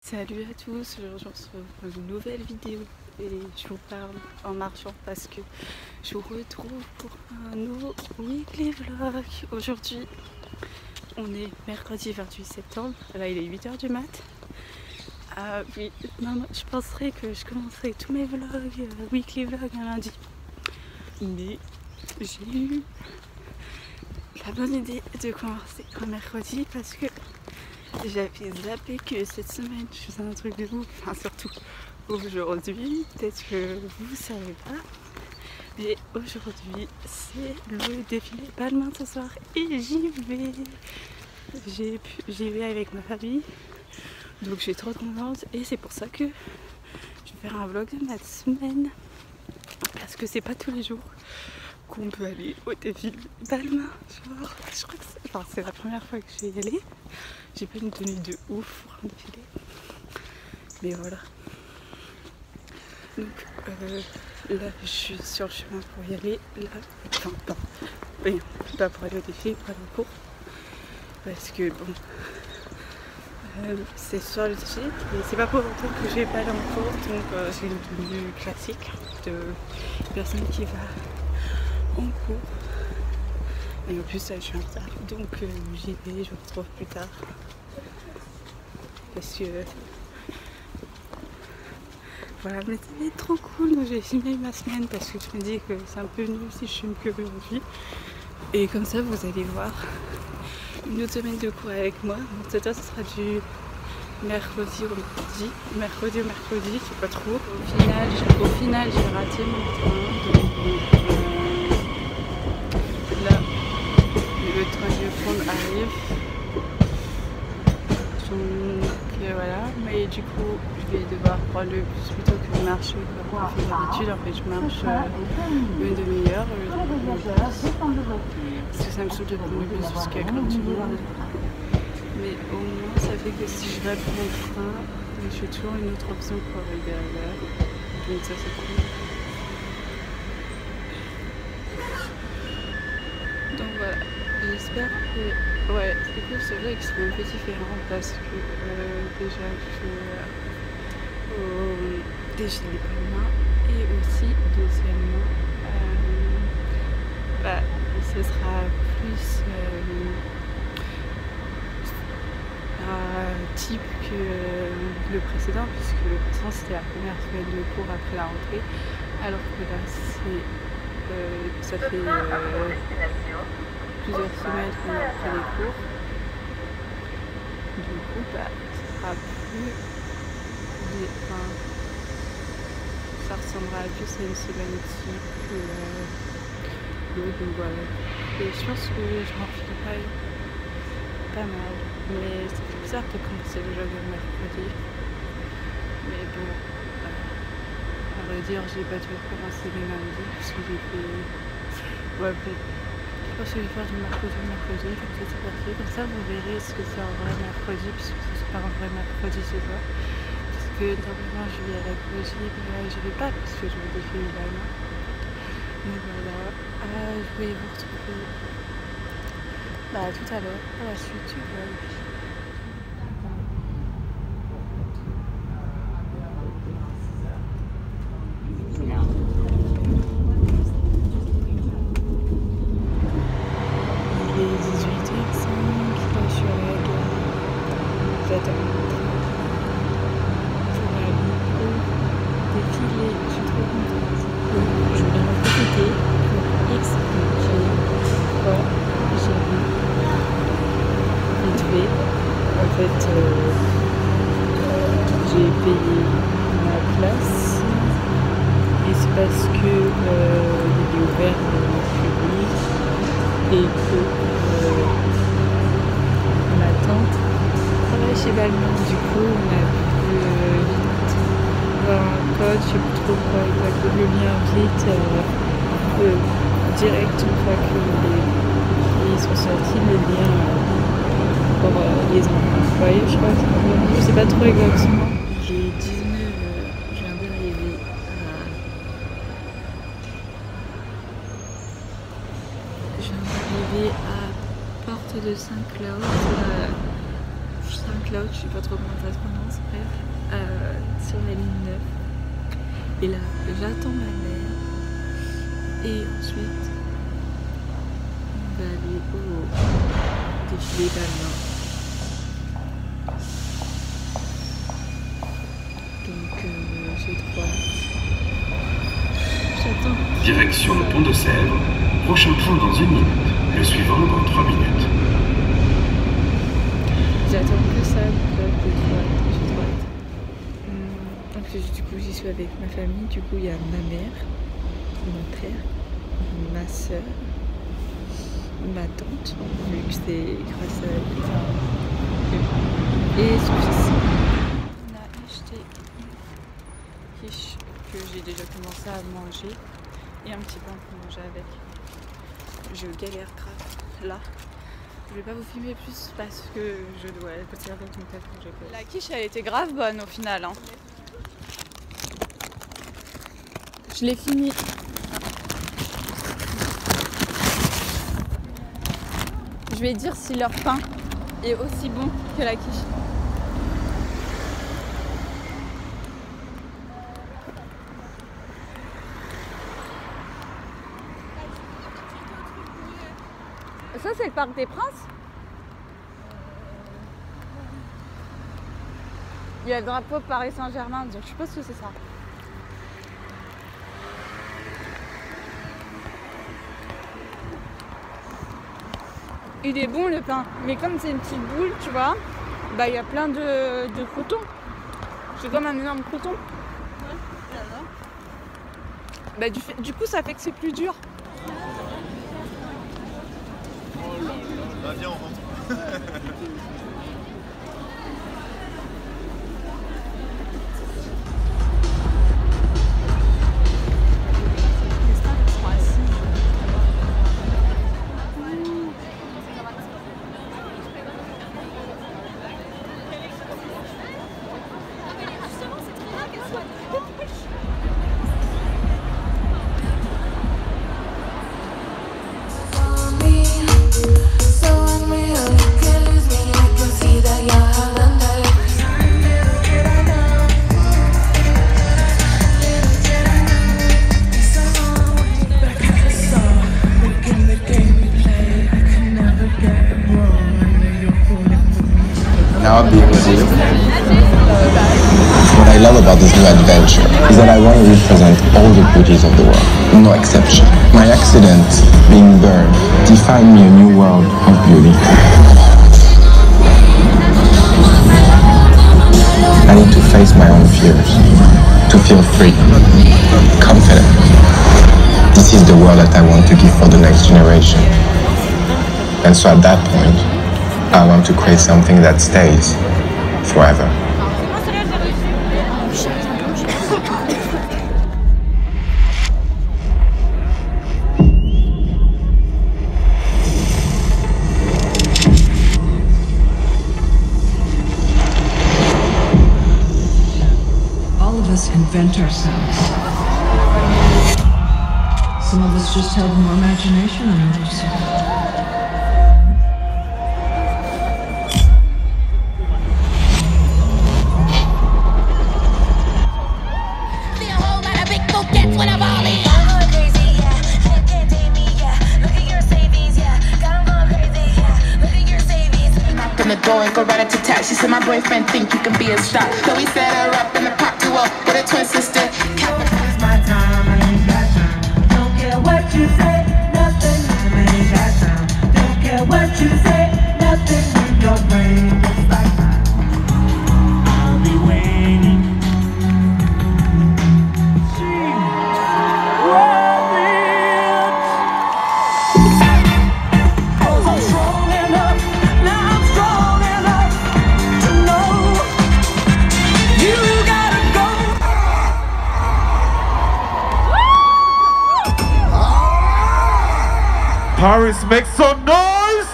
Salut à tous, aujourd'hui on se retrouve pour une nouvelle vidéo et je vous parle en marchant parce que je vous retrouve pour un nouveau weekly vlog. Aujourd'hui on est mercredi 28 septembre, là il est 8h du mat. Ah oui, non, je penserais que je commencerai tous mes vlogs, weekly vlog un lundi. Mais j'ai eu la bonne idée de commencer un mercredi parce que j'avais zappé que cette semaine je faisais un truc de ouf, enfin surtout aujourd'hui, peut-être que vous savez pas, mais aujourd'hui c'est le défilé Balmain ce soir et j'y vais. J'y vais avec ma famille, donc je suis trop contente et c'est pour ça que je vais faire un vlog de ma semaine parce que c'est pas tous les jours qu'on peut aller au défilé Balmain. Genre, je crois que c'est la première fois que je vais y aller. J'ai pas une tenue de ouf pour un défilé, mais voilà. Donc là je suis sur le chemin pour y aller, là, enfin pas pour aller au défilé, pour aller au cours, parce que bon, c'est sur le défilé, mais c'est pas pour longtemps que je vais pas aller en cours, donc j'ai une tenue classique de personne qui va en cours. Et en plus là je suis en retard, donc j'y vais, je vous retrouve plus tard. Parce que voilà, mais ça va être trop cool. Donc j'ai filmé ma semaine parce que je me dis que c'est un peu nul si je filme que aujourd'hui. Et comme ça vous allez voir une autre semaine de cours avec moi. Donc cette fois ce sera du mercredi au mercredi, je sais pas trop. Au final j'ai raté mon train. Donc là le train de fond arrive. Donc voilà, mais du coup je vais devoir prendre le bus plutôt que de marcher comme on fait d'habitude. En fait je marche une demi-heure parce que ça me saoule de prendre le bus jusqu'à Grande-du-Monde. Mais au moins ça fait que si je rate mon train, j'ai toujours une autre option pour arriver à l'heure. Donc ça c'est cool. Donc voilà, j'espère que... Ouais, c'est cool, c'est vrai que c'est un peu différent parce que déjà je suis au défilé Balmain et aussi deuxièmement ce sera plus type que le précédent, puisque le précédent c'était la première semaine de cours après la rentrée, alors que là ça fait plusieurs semaines qu'on a pris les cours. Du coup ça sera plus ça ressemblera plus à une semaine type que donc voilà. Et je pense que je m'en filerai pas mal, mais ça fait bizarre de commencer le jeu le mercredi, mais bon, à vrai dire j'ai pas dû recommencer le lundi parce que j'ai fait je pense que je vais faire du mercredi, comme ça c'est parti, comme ça vous verrez ce que c'est un vrai mercredi, puisque c'est pas un vrai mercredi ce soir, parce que normalement je vais à la Cologie, mais là je vais pas parce que je vais défiler Balmain. Mais voilà, je vais vous retrouver tout à l'heure pour la suite du vlog. Il est 18h05, là je suis à la gare. J'attends mon train pour aller au défilé, je suis trop contente. Je vais en profiter pour expliquer pourquoi j'ai vite fait. En fait, j'ai payé ma place et c'est parce que il est ouvert au public et que ma tante travaille chez Balmain. Du coup, on a pu vite voir un code, je sais plus trop quoi exactement, le lien vite direct une fois que ils sont sortis, le lien pour les employés, je crois. Je sais pas trop exactement. J'ai 19h, je viens d'arriver à Porte de Saint-Claude. Saint-Claude, je sais pas trop comment ça se prononce, bref. Et là, j'attends ma mère. Et ensuite, on va aller au défilé d'Amiens. Donc, j'ai trop hâte. J'attends. Direction le pont de Sèvres. Prochain train dans 1 minute. Le suivant dans 3 minutes. J'attends que ça, donc j'ai trop hâte. En plus, du coup, j'y suis avec ma famille. Du coup, il y a ma mère, mon père, ma soeur, ma tante, vu que c'est grâce à elle. Et son fils. On a acheté une quiche que j'ai déjà commencé à manger et un petit pain pour manger avec. Je galère grave là. Je vais pas vous filmer plus parce que je dois partir avec mon tête quand j'ai fait. La quiche elle était grave bonne au final. Hein. Je l'ai fini. Je vais dire si leur pain est aussi bon que la quiche. Ça c'est le Parc des Princes. Il y a le drapeau Paris Saint-Germain, donc je suppose que c'est ça. Il est bon le pain, mais comme c'est une petite boule, tu vois, bah il y a plein de croutons. C'est comme un énorme crouton. Ouais, bah du coup ça fait que c'est plus dur. Bah viens, on rentre. Now being with you. What I love about this new adventure is that I want to represent all the beauties of the world, no exception. My accident, being burned, defined me a new world of beauty. I need to face my own fears, to feel free, confident. This is the world that I want to give for the next generation. And so at that point, I want to create something that stays forever. All of us invent ourselves. Some of us just have more imagination than others. The door and go right into tax. She said my boyfriend think you can be a star. So we set her up in the pop duo with a twin sister. It's my time, I ain't got time. Don't care what you say, nothing, I ain't got time. Don't care what you say, nothing in your brain. It's like I'll be waiting. She I'm strong enough, now I'm strong enough to know you gotta go. Paris, make some noise!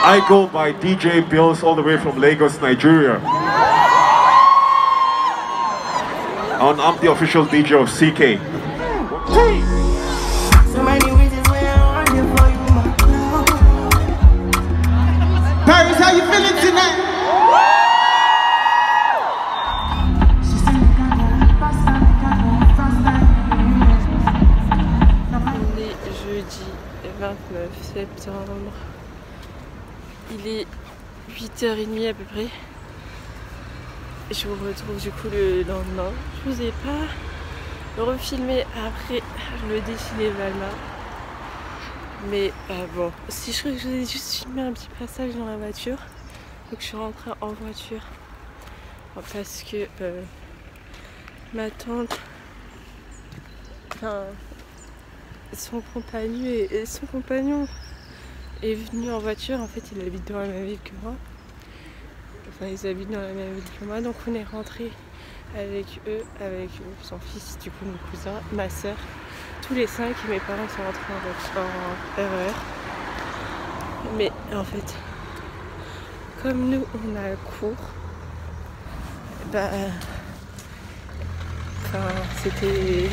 I go by DJ Bills all the way from Lagos, Nigeria. And I'm the official DJ of CK. So many reasons why I'm here for you, my love. Paris, how you feeling tonight? Il est 8h30 à peu près. Je vous retrouve du coup le lendemain. Je vous ai pas refilmé après le défilé Valma. Mais bon, si je crois que je vous ai juste filmé un petit passage dans la voiture. Donc je suis rentrée en voiture. Parce que ma tante, enfin, son compagnon est venu en voiture. En fait, il habite dans la même ville que moi. Enfin, ils habitent dans la même ville que moi. Donc on est rentré avec eux, avec son fils, du coup mon cousin, ma soeur, tous les 5, et mes parents sont rentrés en RER. Mais en fait, comme nous on a cours, bah, enfin, c'était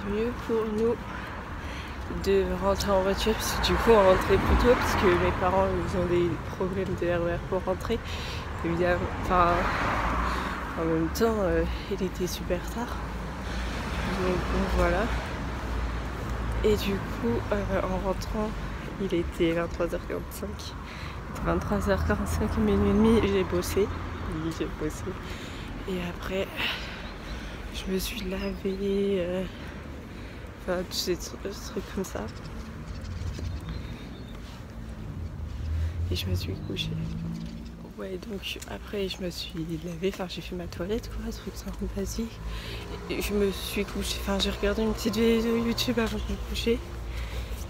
mieux pour nous de rentrer en voiture, parce que du coup on rentrait plus tôt, parce que mes parents ils ont des problèmes de RER pour rentrer, évidemment. Enfin, en même temps il était super tard, donc bon, voilà. Et du coup en rentrant il était 23h45, 23h45, minuit et demi, j'ai bossé. Et après je me suis lavée, enfin tous ces trucs comme ça, et je me suis couchée. Ouais, donc après je me suis lavée, enfin j'ai fait ma toilette, quoi, truc simple basique. Et je me suis couchée, enfin j'ai regardé une petite vidéo YouTube avant de me coucher.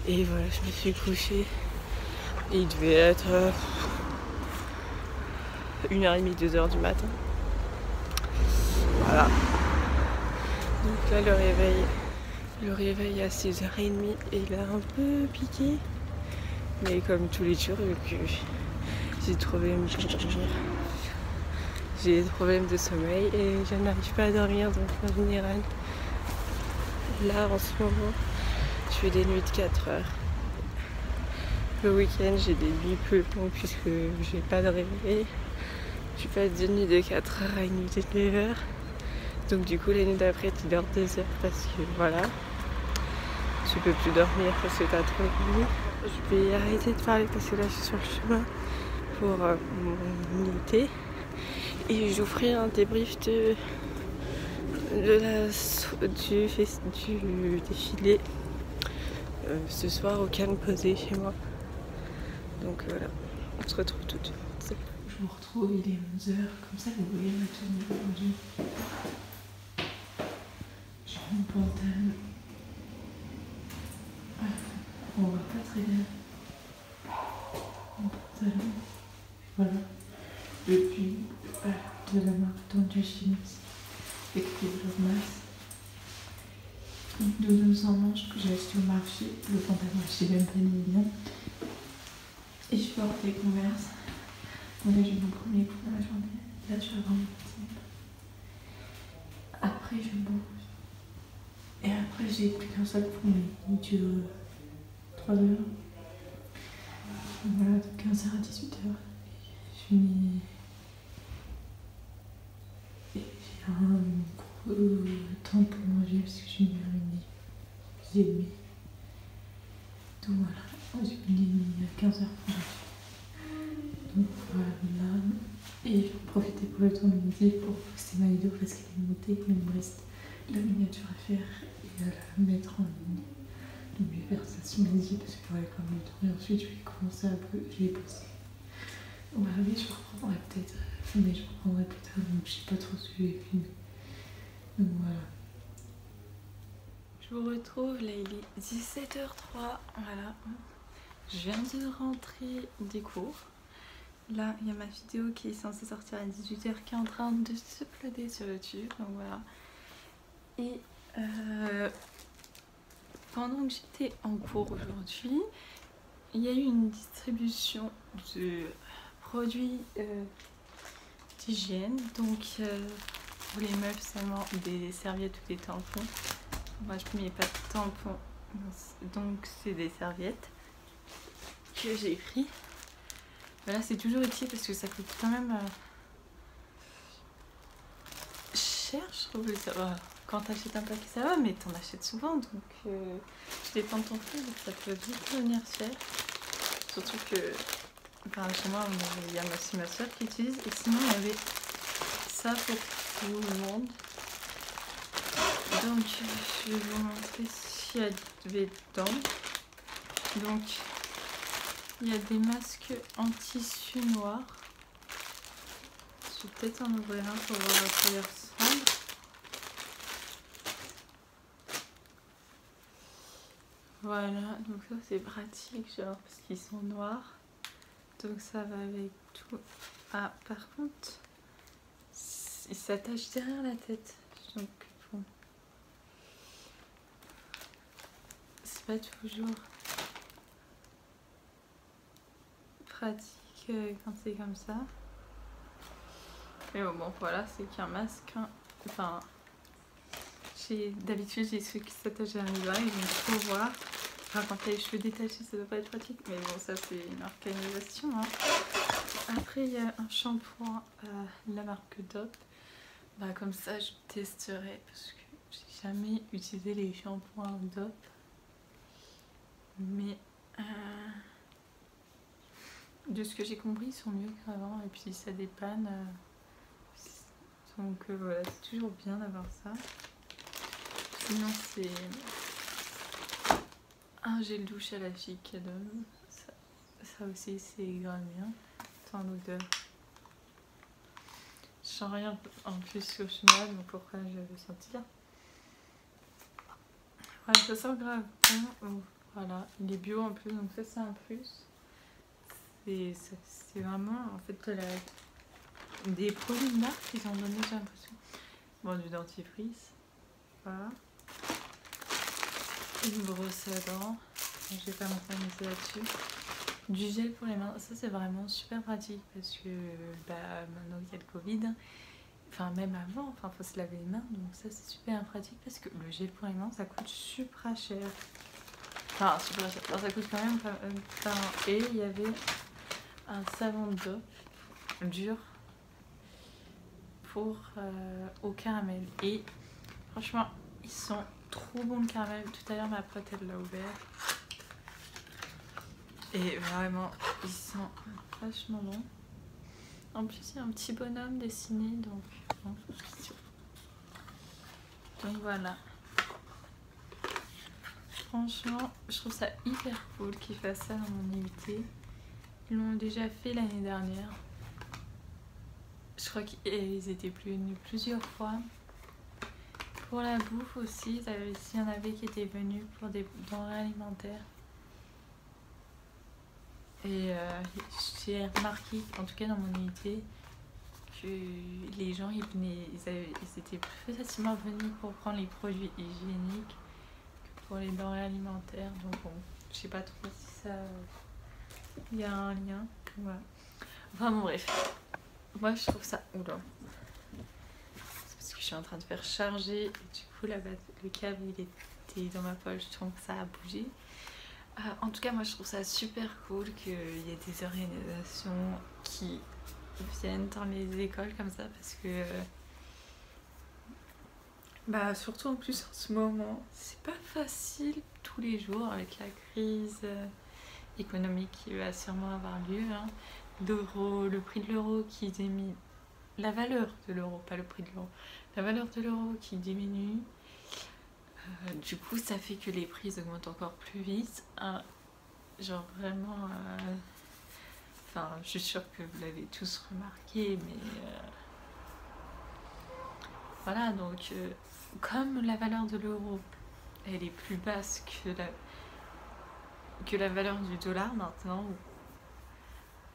Et voilà, je me suis couchée. Et il devait être 1h30, 2h du matin. Voilà. Donc là le réveil à 6h30, et il a un peu piqué. Mais comme tous les jours, vu que j'ai des problèmes de sommeil et je n'arrive pas à dormir, donc en général, là en ce moment, je fais des nuits de 4 heures. Le week-end, j'ai des nuits plus longues puisque j'ai pas de réveil. Je fais des nuits de 4 heures à une nuit de 9 heures. Donc du coup, les nuits d'après, tu dors 2 heures parce que voilà, tu peux plus dormir parce que t'as trop de nuit. Je vais arrêter de parler parce que là, je suis sur le chemin pour mon unité. Et je vous ferai un débrief du défilé ce soir au calme posé chez moi. Donc voilà, on se retrouve tout de suite. Je vous retrouve, il est 11h, comme ça vous voyez ma tenue aujourd'hui. J'ai mon pantalon. On voit pas très bien. Mon pantalon. Voilà. Le pull de la marque Tendu Chimie avec des masse. Une doudoune sans manches que j'ai acheté au marché. Le pantalon, je sais même pas ni bien. Et je porte des Converse. Bon, là j'ai mon premier coup dans la journée. Là je vais avoir mon deuxième. Après je bouge. Et après j'ai plus qu'un seul pour mes nuits de 3 heures. Voilà, de 15h à 18h. Je finis. Et j'ai un gros temps pour manger parce que je finis vers 12h30. Donc voilà, j'ai fini à 15h pour manger. Donc voilà. Et je vais en profiter pour le temps de midi pour poster ma vidéo parce qu'elle est montée. Il me reste la miniature à faire et à la mettre en ligne. Donc je vais faire ça ce midi parce que j'aurai quand même le temps. Et ensuite je vais commencer à bosser. Voilà, mais je reprendrai peut-être. Mais je reprendrai plus tard, donc je sais pas trop ce que je vais filmer. Donc voilà. Je vous retrouve, là il est 17h03, voilà. Je viens de rentrer des cours. Là, il y a ma vidéo qui est censée sortir à 18h qui est en train de se uploader sur YouTube, donc voilà. Et pendant que j'étais en cours aujourd'hui, il y a eu une distribution de produits d'hygiène, donc pour les meufs seulement des serviettes ou des tampons. Moi je mets pas de tampons, donc c'est des serviettes que j'ai pris. Voilà, c'est toujours utile parce que ça coûte quand même cher, je trouve. Quand t'achètes un paquet ça va, mais t'en achètes souvent, donc tu dépends de ton prix, donc ça peut vite devenir cher. Surtout que enfin, chez moi, il y a aussi ma soeur qui utilise. Et sinon, il y avait ça pour tout le monde. Donc, je vais vous montrer ce qu'il y avait dedans. Donc, il y a des masques en tissu noir. Je vais peut-être en ouvrir un pour voir à quoi il ressemble. Voilà, donc ça c'est pratique, genre parce qu'ils sont noirs. Donc ça va avec tout. Ah, par contre, il s'attache derrière la tête. Donc bon, c'est pas toujours pratique quand c'est comme ça. Mais bon, voilà, c'est qu'un masque. Hein. Enfin, d'habitude j'ai ceux qui s'attachent à un visage, ils vont trop voir. Enfin, quand t'as les cheveux détachés, ça doit pas être pratique, mais bon, ça c'est une organisation. Hein. Après, il y a un shampoing de la marque Dove. Bah, comme ça, je testerai parce que j'ai jamais utilisé les shampoings Dove. Mais de ce que j'ai compris, ils sont mieux qu'avant. Et puis, ça dépanne. Donc voilà, c'est toujours bien d'avoir ça. Sinon, c'est un gel douche à la fille cadeau. Ça aussi, c'est grave bien. Tant l'odeur. Je sens rien en plus au final, donc pourquoi je vais le sentir. Ouais, ça sent grave bon. Voilà, il est bio en plus, donc ça c'est un plus. C'est vraiment en fait des produits de marque qu'ils ont donné, j'ai l'impression. Bon, du dentifrice. Voilà. Une brosse à dents. Je vais pas m'interroger là-dessus. Du gel pour les mains. Ça, c'est vraiment super pratique parce que maintenant il y a le Covid. Enfin, même avant, faut se laver les mains. Donc, ça, c'est super pratique parce que le gel pour les mains, ça coûte super cher. Enfin, super cher. Alors, ça coûte quand même pas. Et il y avait un savon d'eau dur pour au caramel. Et franchement, ils sont trop bons le caramel. Tout à l'heure, ma pote, elle l'a ouvert. Et vraiment, ils sont vachement bons. En plus, il y a un petit bonhomme dessiné, donc voilà. Franchement, je trouve ça hyper cool qu'ils fassent ça dans mon IUT. Ils l'ont déjà fait l'année dernière. Je crois qu'ils étaient venus plusieurs fois. Pour la bouffe aussi, il y en avait qui étaient venus pour des denrées alimentaires. Et j'ai remarqué, en tout cas dans mon unité, que les gens ils étaient plus facilement venus pour prendre les produits hygiéniques que pour les denrées alimentaires. Donc bon, je sais pas trop si ça il y a un lien. Voilà. Enfin bon, bref, moi je trouve ça oula. C'est parce que je suis en train de faire charger et du coup là-bas le câble il était dans ma poche, donc ça a bougé. En tout cas, moi je trouve ça super cool qu'il y ait des organisations qui viennent dans les écoles comme ça parce que surtout en plus en ce moment, c'est pas facile tous les jours avec la crise économique qui va sûrement avoir lieu. Hein. L'euro, le prix de l'euro qui diminue, la valeur de l'euro, pas le prix de l'euro, la valeur de l'euro qui diminue. Du coup, ça fait que les prix augmentent encore plus vite. Genre vraiment... Enfin, je suis sûre que vous l'avez tous remarqué, mais... Voilà, donc... comme la valeur de l'euro, elle est plus basse que la valeur du dollar maintenant,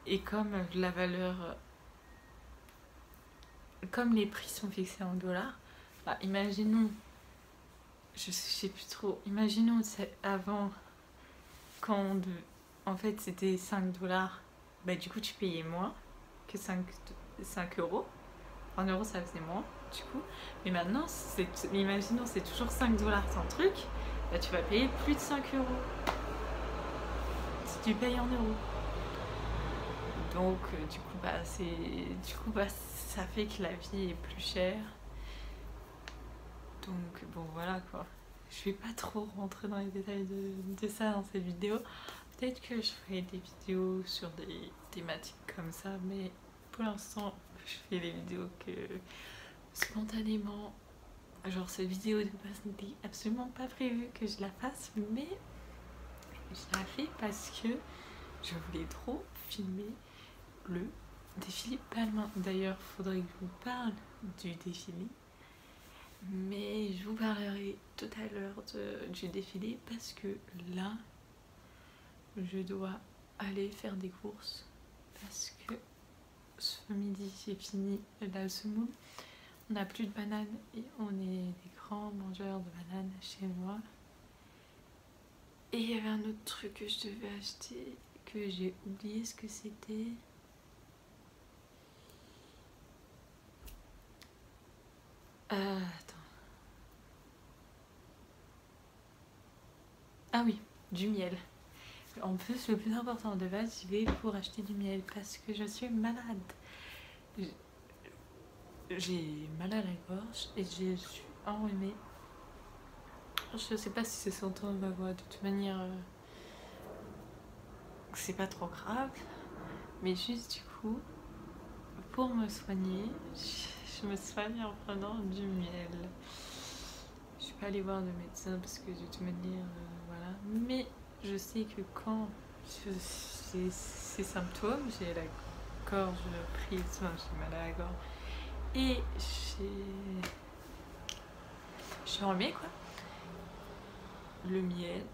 et comme la valeur... Comme les prix sont fixés en dollars, imaginons... Je sais plus trop. Imaginons avant quand en fait c'était 5 $, du coup tu payais moins que 5 euros. En euros ça faisait moins du coup. Mais maintenant, imaginons c'est toujours 5 $ ton truc, tu vas payer plus de 5 euros si tu payes en euros. Donc du coup ça fait que la vie est plus chère. Donc bon voilà quoi, je vais pas trop rentrer dans les détails de ça dans cette vidéo. peut-être que je ferai des vidéos sur des thématiques comme ça, mais pour l'instant, je fais des vidéos que spontanément. Genre, cette vidéo de base n'était absolument pas prévu que je la fasse, mais je la fais parce que je voulais trop filmer le défilé Balmain. D'ailleurs, il faudrait que je vous parle du défilé, mais je vous parlerai tout à l'heure du défilé parce que là, je dois aller faire des courses parce que ce midi, j'ai fini la semoule. On n'a plus de bananes et on est des grands mangeurs de bananes chez moi. Et il y avait un autre truc que je devais acheter que j'ai oublié ce que c'était. Attends. Ah oui, du miel. En plus, le plus important de base, j'y vais pour acheter du miel parce que je suis malade. J'ai mal à la gorge et je suis enrhumée. Je sais pas si c'est s'entend dans ma voix, de toute manière, c'est pas trop grave. Mais juste du coup, pour me soigner, je me soigne en prenant du miel. Je suis pas allée voir de médecin parce que de toute manière, voilà. Mais je sais que quand j'ai ces symptômes, j'ai la gorge prise, enfin, j'ai mal à la gorge. Et je suis enrhumée quoi. Le miel,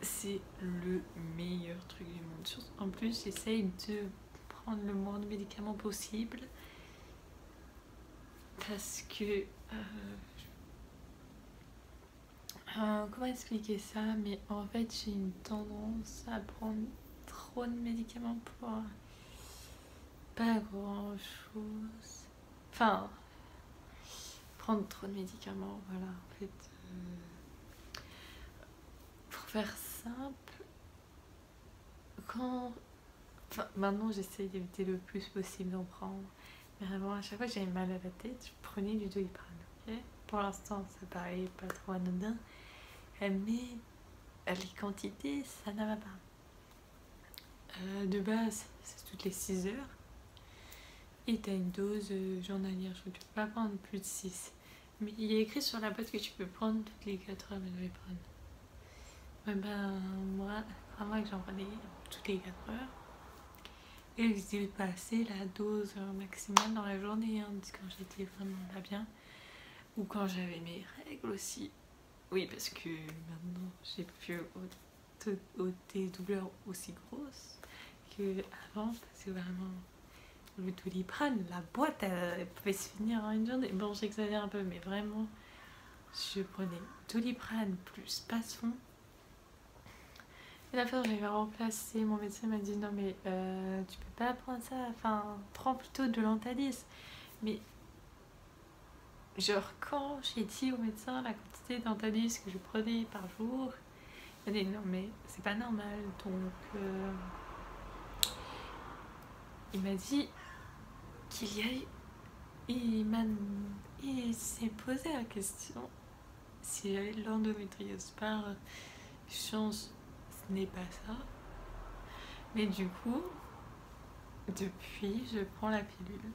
c'est le meilleur truc du monde. En plus, j'essaye de prendre le moins de médicaments possible parce que comment expliquer ça, mais en fait j'ai une tendance à prendre trop de médicaments pour pas grand chose. Enfin, prendre trop de médicaments, voilà, en fait. Pour faire simple, maintenant j'essaie d'éviter le plus possible d'en prendre. Mais avant, à chaque fois que j'avais mal à la tête, je prenais du Doliprane. Okay, pour l'instant, ça paraît pas trop anodin, mais les quantités, ça ne va pas. De base, c'est toutes les 6 heures. Et tu as une dose journalière, je ne peux pas prendre plus de 6. Mais il est écrit sur la boîte que tu peux prendre toutes les 4 heures, mais je vais prendre. Ouais, ben, moi, vraiment que j'en prenais toutes les 4 heures. Et je dépassais la dose maximale dans la journée, hein, quand j'étais vraiment pas bien. Ou quand j'avais mes règles aussi. Oui, parce que maintenant, j'ai plus des douleurs aussi grosses qu'avant, parce que vraiment... Le Doliprane, la boîte, elle pouvait se finir en une journée. Bon, j'exagère un peu, mais vraiment, je prenais Doliprane plus Passon. Et la fois, j'avais remplacé, mon médecin m'a dit non, mais tu peux pas prendre ça, enfin, prends plutôt de l'Antalis. Mais, genre, quand j'ai dit au médecin la quantité d'Antalis que je prenais par jour, il m'a dit non, mais c'est pas normal. Donc, il m'a dit il s'est posé la question si j'avais l'endométriose. Par chance, ce n'est pas ça. Mais du coup, depuis, je prends la pilule.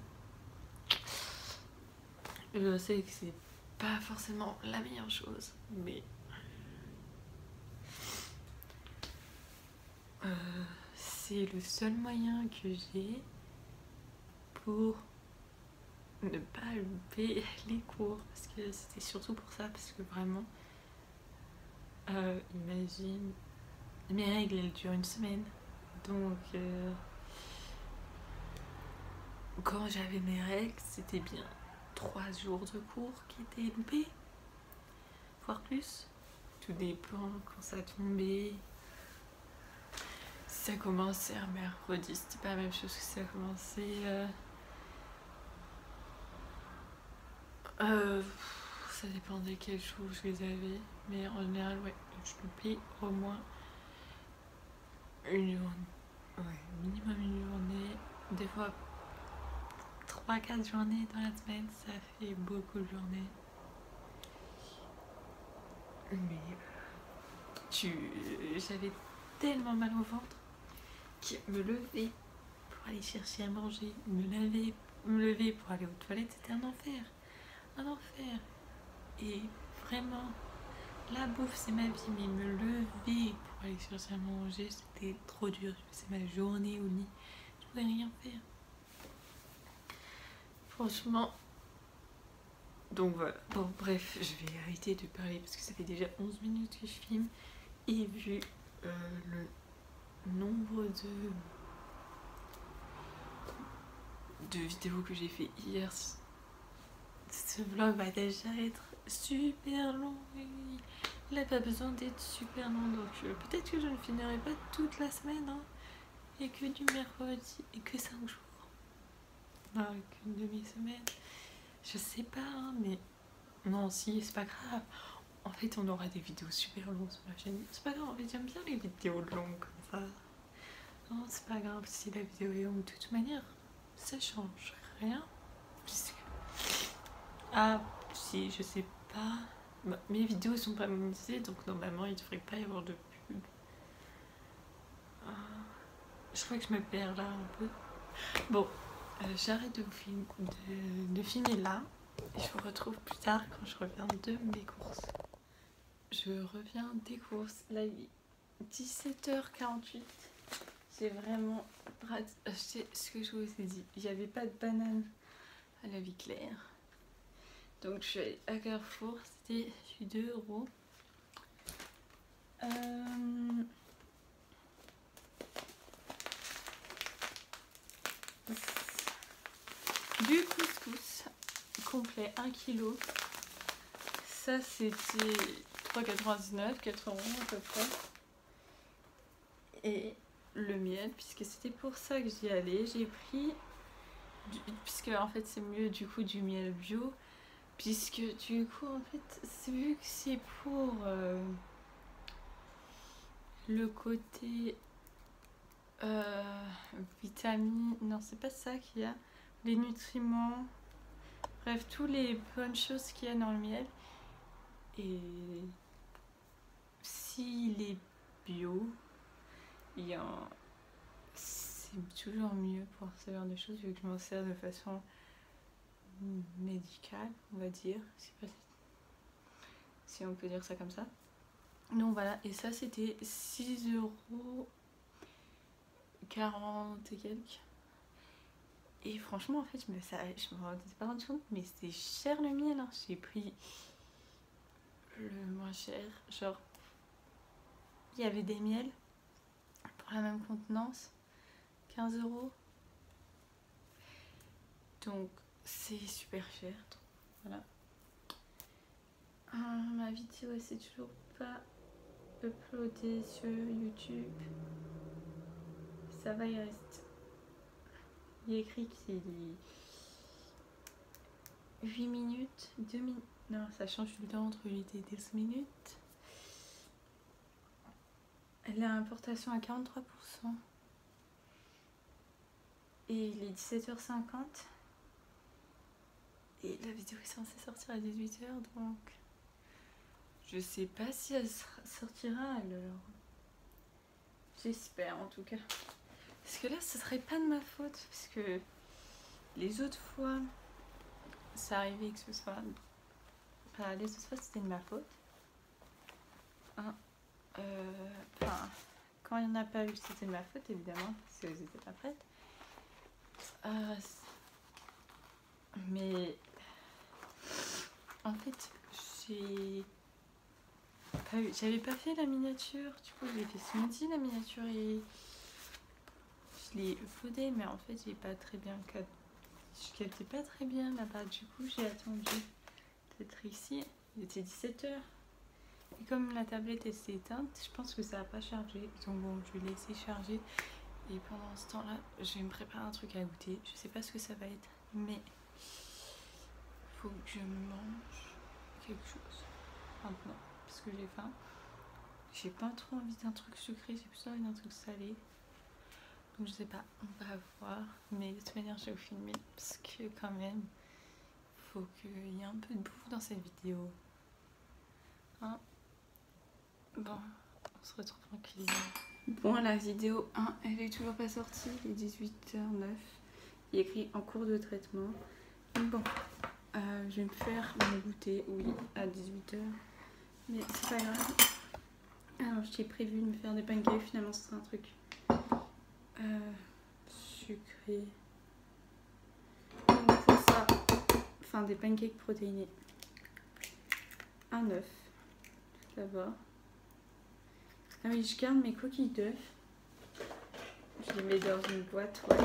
Je sais que c'est pas forcément la meilleure chose, mais c'est le seul moyen que j'ai pour ne pas louper les cours, parce que c'était surtout pour ça, parce que vraiment imagine, mes règles elles durent une semaine, donc quand j'avais mes règles c'était bien 3 jours de cours qui étaient loupés, voire plus, tout dépend quand ça tombait. Si ça commençait un mercredi, c'était pas la même chose que si ça commençait ça dépendait quel jour je les avais, mais en général, ouais, je loupais au moins une journée, ouais, minimum une journée, des fois 3-4 journées dans la semaine, ça fait beaucoup de journées. Mais j'avais tellement mal au ventre que me lever pour aller chercher à manger, me lever pour aller aux toilettes, c'était un enfer. Un enfer. Et vraiment, la bouffe c'est ma vie, mais me lever pour aller chercher à manger, c'était trop dur. Je faisais ma journée au lit, je pouvais rien faire. Franchement. Donc voilà. Bon bref, je vais arrêter de parler parce que ça fait déjà 11 minutes que je filme. Et vu le nombre de vidéos que j'ai fait hier, ce vlog va déjà être super long. Il n'a pas besoin d'être super long, donc peut-être que je ne finirai pas toute la semaine, hein, et que du mercredi, et que 5 jours. Non, qu'une demi-semaine. Je sais pas, hein, mais non, si, c'est pas grave. En fait, on aura des vidéos super longues sur ma chaîne. C'est pas grave, en fait, j'aime bien les vidéos longues comme ça. Non, c'est pas grave si la vidéo est longue. De toute manière, ça change rien. Puisque... Ah, si, je sais pas. Bah, mes vidéos sont pas monétisées, donc normalement, il devrait pas y avoir de pub. Ah, je crois que je me perds là un peu. Bon, j'arrête de filmer là. Et je vous retrouve plus tard quand je reviens de mes courses. Je reviens des courses. Là, il est 17h48. J'ai vraiment acheté ce que je vous ai dit. Il n'y avait pas de banane à la vie claire. Donc je suis allée à Carrefour. C'était 2 €. Du couscous complet 1 kg. Ça c'était 3,99 €, 4 € à peu près. Et le miel, puisque c'était pour ça que j'y allais, j'ai pris puisque en fait c'est mieux du coup du miel bio, puisque du coup en fait vu que c'est pour le côté vitamines, non c'est pas ça qu'il y a, les nutriments, bref tous les bonnes choses qu'il y a dans le miel. Et s'il est bio, c'est toujours mieux pour ce genre de choses, vu que je m'en sers de façon médicale, on va dire. Je sais pas si on peut dire ça comme ça. Donc voilà, et ça c'était 6,40 € et quelques. Et franchement, en fait, je me rendais pas rendu compte, mais c'était cher le miel, hein. J'ai pris le moins cher, genre il y avait des miels pour la même contenance, 15 €. Donc c'est super cher. Donc, voilà. Ma vidéo c'est toujours pas uploadée sur YouTube. Ça va, il reste. Il est écrit qu'il est 8 minutes, 2 minutes. Non, ça change tout le temps entre 8 et 10 minutes. La importation à 43%. Et il est 17h50. Et la vidéo est censée sortir à 18h, donc je sais pas si elle sortira à l'heure. J'espère en tout cas. Parce que là, ce serait pas de ma faute. Parce que les autres fois, ça arrivait que ce soit... Enfin, les autres fois, c'était de ma faute. Hein. Enfin, quand il n'y en a pas eu, c'était de ma faute, évidemment. Parce que vous n'étiez pas prête. Mais... En fait, j'avais pas fait la miniature. Du coup, j'ai fait ce midi, la miniature, et... Je l'ai uploadé, mais en fait, j'ai pas très bien je captais pas très bien là-bas. Du coup, j'ai attendu d'être ici. Il était 17h. Et comme la tablette était éteinte, je pense que ça n'a pas chargé. Donc bon, je vais laisser charger. Et pendant ce temps-là, je vais me préparer un truc à goûter. Je sais pas ce que ça va être, mais faut que je mange quelque chose maintenant. Parce que j'ai faim. J'ai pas trop envie d'un truc sucré, j'ai plus envie d'un truc salé. Donc je sais pas, on va voir. Mais de toute manière, je vais vous filmer parce que quand même, faut qu'il y ait un peu de bouffe dans cette vidéo. Hein? Bon, on se retrouve tranquillement. Bon, la vidéo 1, elle est toujours pas sortie, il est 18h09. Il est écrit en cours de traitement. Bon, je vais me faire mon goûter, oui, à 18h. Mais c'est pas grave. Alors, j'ai prévu de me faire des pancakes, finalement, ce sera un truc sucré. Donc, pour ça, enfin, des pancakes protéinés. Un œuf, tout d'abord. Ah oui, je garde mes coquilles d'œufs. Je les mets dans une boîte, ouais.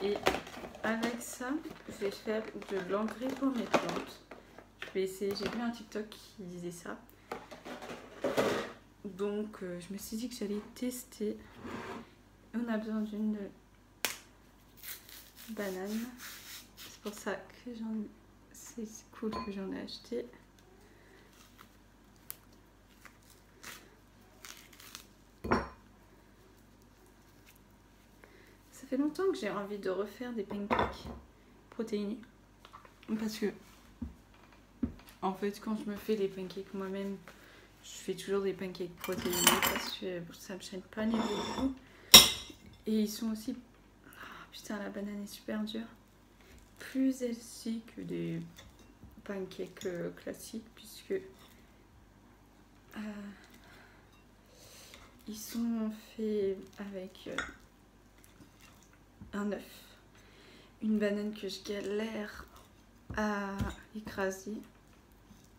Et avec ça, je vais faire de l'engrais pour mes plantes. Je vais essayer, j'ai vu un TikTok qui disait ça. Donc je me suis dit que j'allais tester. On a besoin d'une banane. C'est pour ça que c'est cool que j'en ai acheté. Ça fait longtemps que j'ai envie de refaire des pancakes protéinés. Parce que, en fait, quand je me fais des pancakes moi-même, je fais toujours des pancakes protéinés parce que ça me gêne pas niveau goût. Et ils sont aussi... Oh, putain, la banane est super dure. Plus healthy que des pancakes classiques puisque ils sont faits avec un œuf, une banane que je galère à écraser.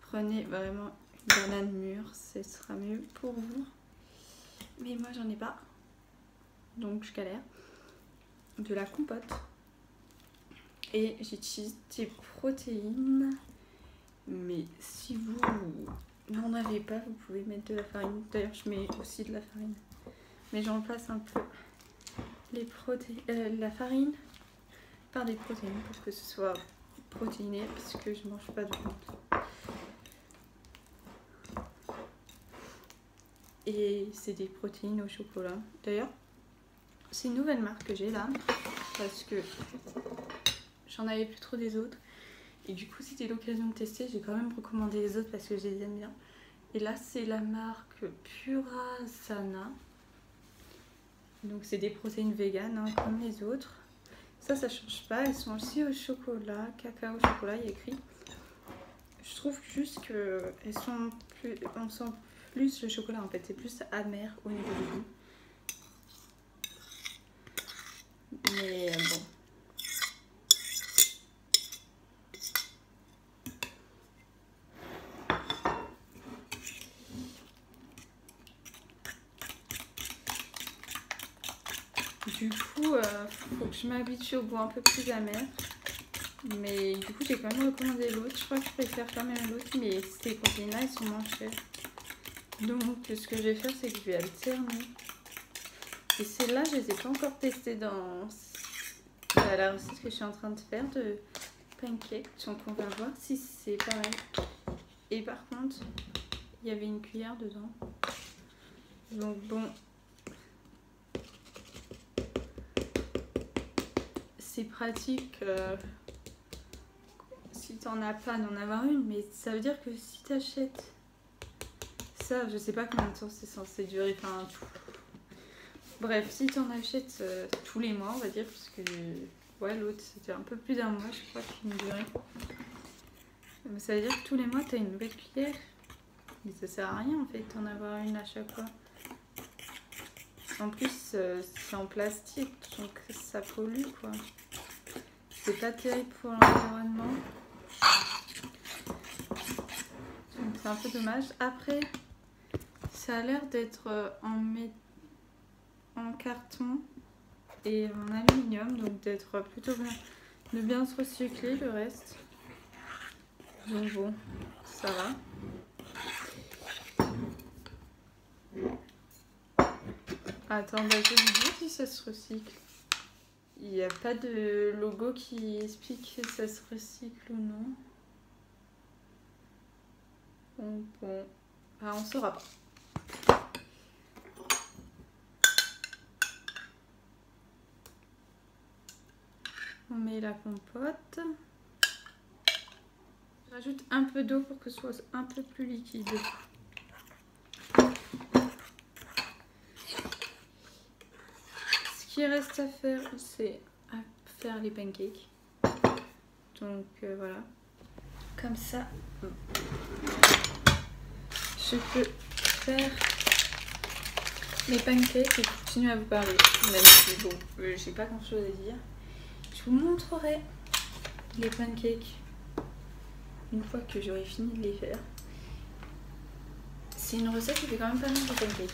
Prenez vraiment une banane mûre, ce sera mieux pour vous. Mais moi j'en ai pas, donc je galère. De la compote. Et j'utilise des protéines. Mais si vous n'en avez pas, vous pouvez mettre de la farine. D'ailleurs, je mets aussi de la farine. Mais j'en place un peu la farine par des protéines pour que ce soit protéiné, parce que je mange pas de viande. Et c'est des protéines au chocolat. D'ailleurs, c'est une nouvelle marque que j'ai là, parce que j'en avais plus trop des autres. Et du coup, c'était l'occasion de tester. J'ai quand même recommandé les autres parce que je les aime bien. Et là, c'est la marque Purasana. Donc, c'est des protéines véganes, hein, comme les autres. Ça change pas. Elles sont aussi au chocolat, cacao chocolat, il y a écrit. Je trouve juste que elles sont plus... On sent plus le chocolat, en fait. C'est plus amer au niveau du goût. Mais bon. Du coup, faut que je m'habitue au goût un peu plus amer. Mais du coup, j'ai quand même recommandé l'autre. Je crois que je préfère quand même l'autre, mais ces protéines-là, ils sont moins chers. Donc, ce que je vais faire, c'est que je vais alterner. Et celles-là, je les ai pas encore testées dans la recette que je suis en train de faire de pancakes. Donc, on va voir si c'est pareil. Et par contre, il y avait une cuillère dedans. Donc, bon... C'est pratique si t'en as pas d'en avoir une, mais ça veut dire que si t'achètes ça, je sais pas combien de temps c'est censé durer, enfin tout. Bref, si t'en achètes tous les mois, on va dire, parce que ouais, l'autre c'était un peu plus d'un mois, je crois qu'il me durait. Mais ça veut dire que tous les mois t'as une belle cuillère, mais ça sert à rien en fait d'en avoir une à chaque fois. En plus, c'est en plastique, donc ça pollue quoi. C'est pas terrible pour l'environnement. Donc c'est un peu dommage. Après, ça a l'air d'être en carton et en aluminium, donc d'être plutôt bien, de bien se recycler le reste. Donc bon, ça va. Attends, bah, je vais vous dire si ça se recycle. Il n'y a pas de logo qui explique si ça se recycle ou non. Donc bon, bah, on saura pas. On met la compote. Je rajoute un peu d'eau pour que ce soit un peu plus liquide. qui reste à faire, c'est à faire les pancakes. Donc voilà. Comme ça, je peux faire les pancakes et continuer à vous parler. Même si bon, j'ai pas grand chose à dire. Je vous montrerai les pancakes une fois que j'aurai fini de les faire. C'est une recette qui fait quand même pas mal de pancakes.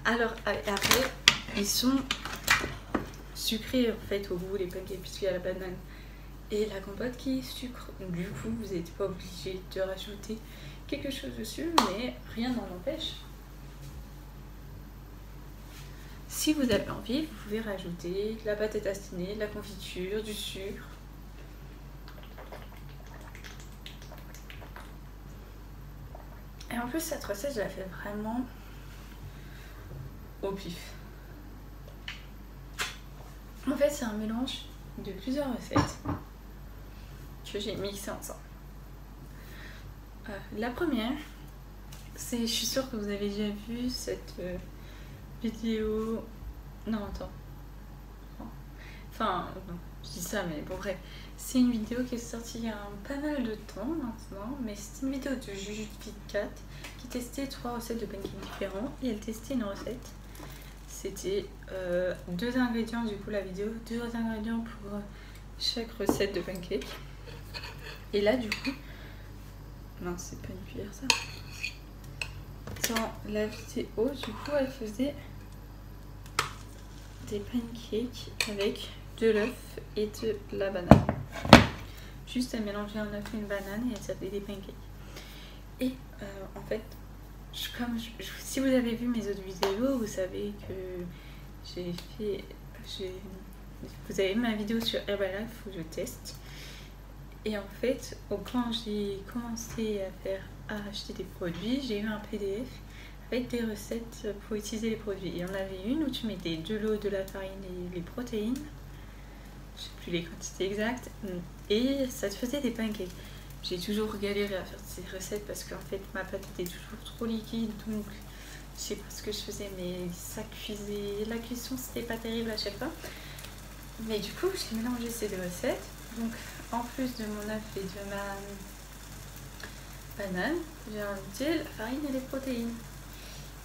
Alors après, ils sont sucrés en fait au goût les pancakes puisqu'il y a la banane et la compote qui est sucre. Donc du coup vous n'êtes pas obligé de rajouter quelque chose dessus, mais rien n'en empêche. Si vous avez envie, vous pouvez rajouter de la pâte à tartiner, de la confiture, du sucre. Et en plus cette recette je la fais vraiment au pif. En fait c'est un mélange de plusieurs recettes que j'ai mixées ensemble. La première, c'est, je suis sûre que vous avez déjà vu cette vidéo. Non attends. Enfin non, je dis ça mais bon bref. C'est une vidéo qui est sortie il y a pas mal de temps maintenant, mais c'est une vidéo de Jujutfit4 qui testait 3 recettes de pancakes différents et elle testait une recette. C'était 2 ingrédients du coup la vidéo, 2 ingrédients pour chaque recette de pancakes. Et là du coup, non c'est pas une cuillère ça. Dans la vidéo du coup elle faisait des pancakes avec de l'œuf et de la banane. Juste à mélanger un œuf et une banane et elle s'appelait des pancakes. Et en fait, si vous avez vu mes autres vidéos, vous savez que vous avez vu ma vidéo sur Herbalife où je teste. Et en fait, quand j'ai commencé à acheter des produits, j'ai eu un PDF avec des recettes pour utiliser les produits. Il y en avait une où tu mettais de l'eau, de la farine et les protéines. Je sais plus les quantités exactes. Et ça te faisait des pancakes. J'ai toujours galéré à faire ces recettes parce qu'en fait ma pâte était toujours trop liquide. Donc je sais pas ce que je faisais, mais ça cuisait. La cuisson c'était pas terrible à chaque fois. Mais du coup j'ai mélangé ces deux recettes. Donc en plus de mon œuf et de ma banane, j'ai rajouté la farine et les protéines.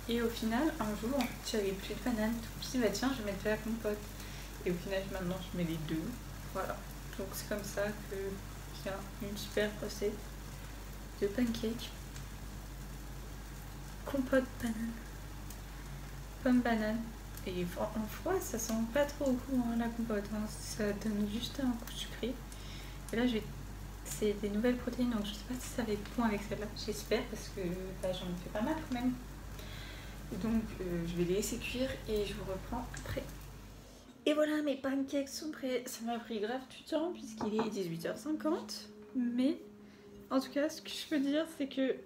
Et au final, un jour, j'avais plus de banane. Donc je me suis dit, bah tiens, je vais mettre de la compote. Et au final, maintenant, je mets les deux. Voilà. Donc c'est comme ça que j'ai une super recette de pancakes. Compote banane. Pomme banane. Et en froid, ça sent pas trop au goût la compote. Hein. Ça donne juste un goût sucré. Et là, c'est des nouvelles protéines. Donc je sais pas si ça va être bon avec celle-là. J'espère parce que bah, j'en fais pas mal quand même. Donc je vais les laisser cuire et je vous reprends après. Et voilà, mes pancakes sont prêts. Ça m'a pris grave du temps puisqu'il est 18h50. Mais en tout cas, ce que je peux dire, c'est que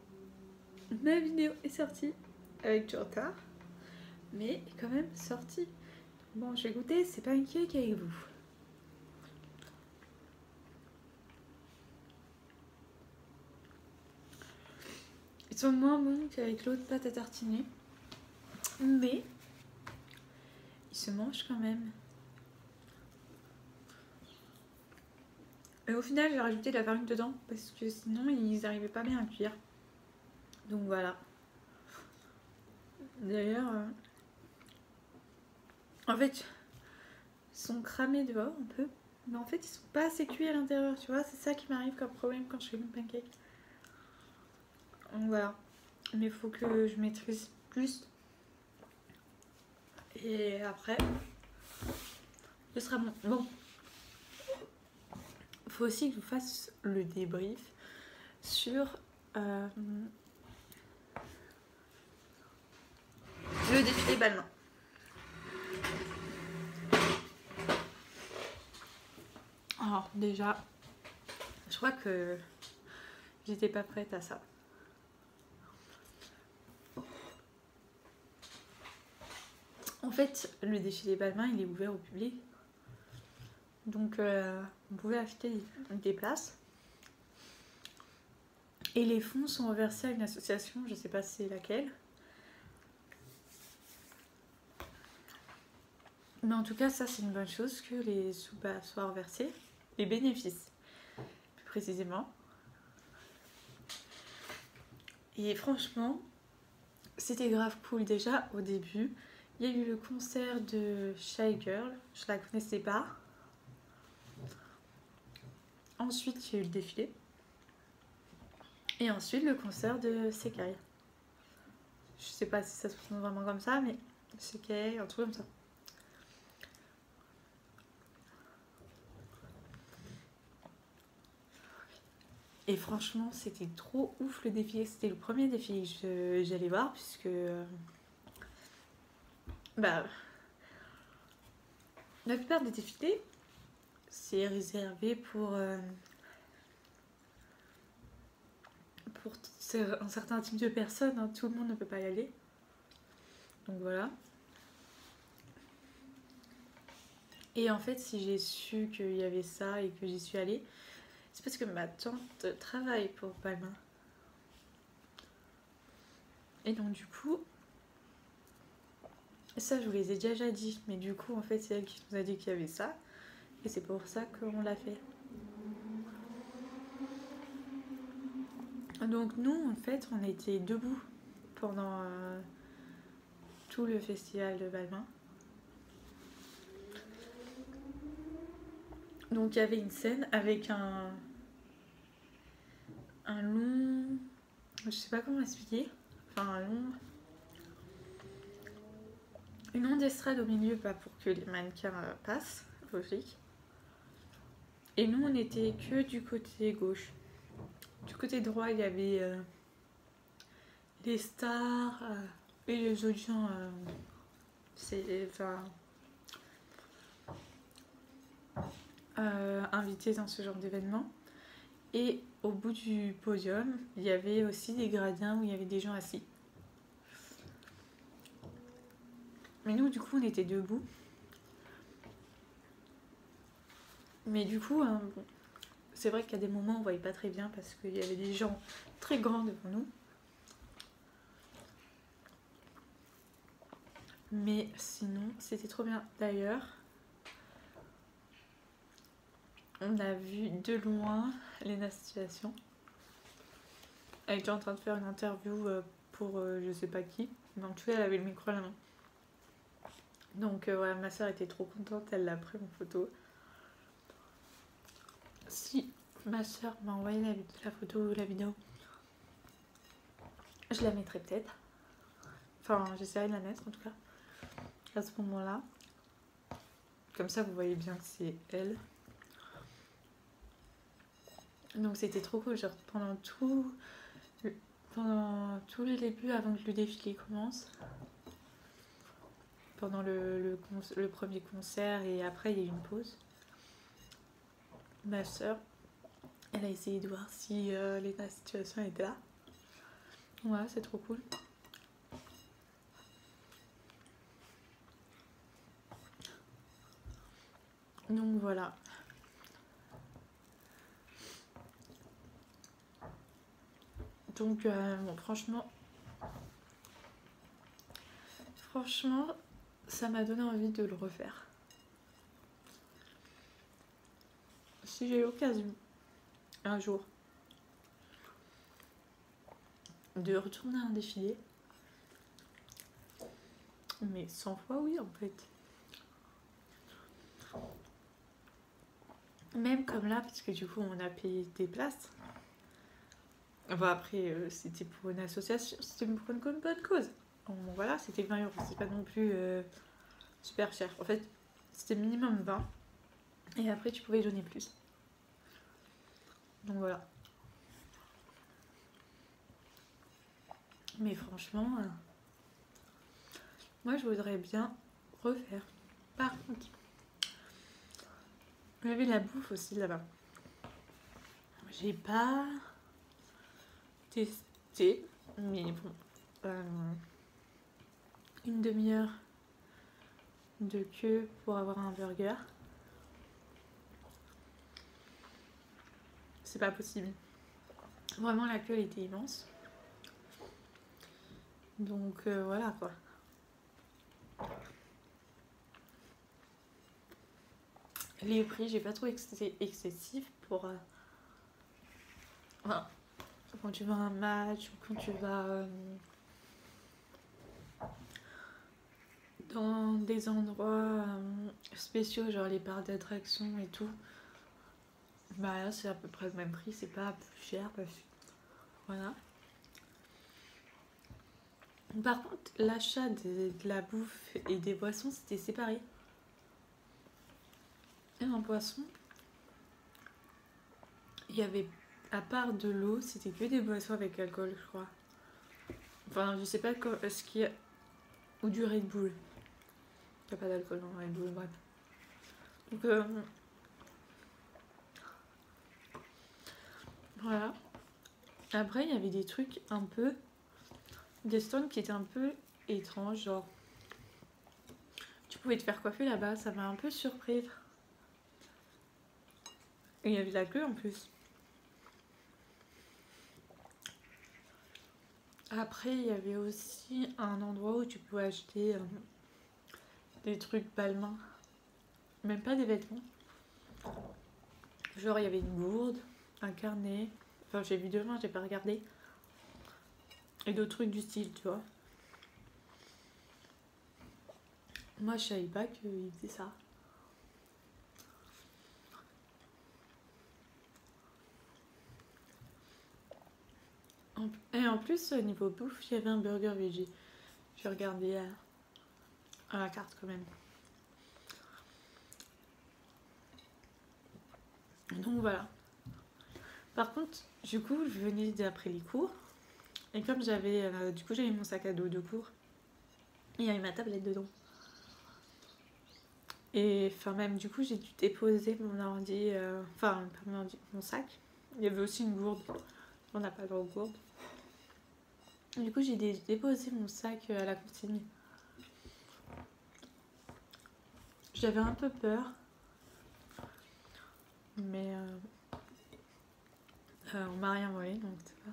ma vidéo est sortie avec du retard. Mais est quand même sortie. Bon, je vais goûter ces pancakes avec vous. Ils sont moins bons qu'avec l'autre pâte à tartiner. Mais ils se mangent quand même. Et au final, j'ai rajouté de la farine dedans parce que sinon, ils n'arrivaient pas bien à cuire. Donc voilà. D'ailleurs, en fait, ils sont cramés dehors un peu. Mais en fait, ils sont pas assez cuits à l'intérieur, tu vois. C'est ça qui m'arrive comme problème quand je fais mes pancakes. Donc voilà. Mais il faut que je maîtrise plus. Et après, ce sera bon. Bon. Il faut aussi que je vous fasse le débrief sur le défilé Balmain. Alors déjà, je crois que j'étais pas prête à ça. En fait, le défilé Balmain, il est ouvert au public. Donc, vous pouvez acheter des places. Et les fonds sont reversés à une association, je ne sais pas c'est laquelle. Mais en tout cas, ça c'est une bonne chose que les sous soient reversés. Les bénéfices, plus précisément. Et franchement, c'était grave cool déjà au début. Il y a eu le concert de Shy Girl, je la connaissais pas. Ensuite, il y a eu le défilé. Et ensuite, le concert de Sekai. Je sais pas si ça se prononce vraiment comme ça, mais Sekai, un truc comme ça. Et franchement, c'était trop ouf le défilé. C'était le premier défilé que j'allais voir, puisque... la plupart des défilés, c'est réservé pour un certain type de personnes. Hein. Tout le monde ne peut pas y aller. Donc voilà. Et en fait, si j'ai su qu'il y avait ça et que j'y suis allée, c'est parce que ma tante travaille pour Balmain. Et donc du coup, ça je vous les ai déjà dit, mais du coup en fait c'est elle qui nous a dit qu'il y avait ça. Et c'est pour ça qu'on l'a fait. Donc nous en fait on était debout pendant tout le festival de Balmain. Donc il y avait une scène avec un long... Je sais pas comment expliquer. Enfin une onde d'estrade au milieu, pas pour que les mannequins passent, logique. Et nous on était que du côté gauche. Du côté droit il y avait les stars et les autres gens invités dans ce genre d'événement. Et au bout du podium, il y avait aussi des gradins où il y avait des gens assis. Mais nous, du coup, on était debout. Mais du coup, c'est vrai qu'à des moments, on voyait pas très bien parce qu'il y avait des gens très grands devant nous. Mais sinon, c'était trop bien. D'ailleurs, on a vu de loin Lena Situation. Elle était en train de faire une interview pour je sais pas qui. Mais en tout cas, elle avait le micro à la main. Donc voilà, ma soeur était trop contente, elle l'a pris en photo. Si ma soeur m'a envoyé la photo ou la vidéo, je la mettrai peut-être. Enfin, j'essaierai de la mettre en tout cas. À ce moment-là. Comme ça, vous voyez bien que c'est elle. Donc c'était trop cool, genre pendant tout le début, avant que le défilé commence, pendant le premier concert et après il y a eu une pause, ma soeur, elle a essayé de voir si la situation était là. Voilà, c'est trop cool. Donc voilà. Donc bon, franchement, ça m'a donné envie de le refaire. Si j'ai l'occasion, un jour, de retourner à un défilé, mais 100 fois oui en fait. Même comme là, parce que du coup on a payé des places. Enfin après c'était pour une association, c'était pour une bonne cause. Bon, voilà, c'était 20 €, c'est pas non plus super cher. En fait c'était minimum 20 et après tu pouvais donner plus. Donc voilà. Mais franchement, moi je voudrais bien refaire. Par contre, il y avait la bouffe aussi là-bas. J'ai pas testé, mais bon, une demi-heure de queue pour avoir un burger, c'est pas possible. Vraiment la queue elle était immense. Donc voilà quoi. les prix, j'ai pas trouvé que c'était excessif pour... enfin, quand tu vas à un match ou quand tu vas dans des endroits spéciaux, genre les parcs d'attractions et tout, bah là c'est à peu près le même prix, c'est pas plus cher parce que voilà. Par contre, l'achat de la bouffe et des boissons, c'était séparé. Et en boisson, il y avait, à part de l'eau, c'était que des boissons avec alcool, je crois. Enfin, je sais pas ce qu'il y a. Ou du Red Bull. Il n'y a pas d'alcool dans le Red Bull, bref. Donc, voilà. Après, il y avait des trucs un peu. Des stands qui étaient un peu étranges, genre. Tu pouvais te faire coiffer là-bas, ça m'a un peu surprise. Et il y avait de la queue en plus. Après, il y avait aussi un endroit où tu pouvais acheter des trucs balmains. Même pas des vêtements. Genre, il y avait une gourde, un carnet. Enfin, j'ai vu demain, j'ai pas regardé. Et d'autres trucs du style, tu vois. Moi, je savais pas qu'ils faisaient ça. Et en plus, au niveau bouffe, il y avait un burger veggie. J'ai regardé à la carte quand même. Donc voilà. Par contre, du coup, je venais d'après les cours. Et comme j'avais j'avais mon sac à dos de cours, il y avait ma tablette dedans. Et enfin même du coup, j'ai dû déposer mon ordi, pas mon ordi, mon sac. Il y avait aussi une gourde. On n'a pas de gourde. Du coup, j'ai déposé mon sac à la cantine. J'avais un peu peur. Mais on m'a rien volé, donc c'est pas.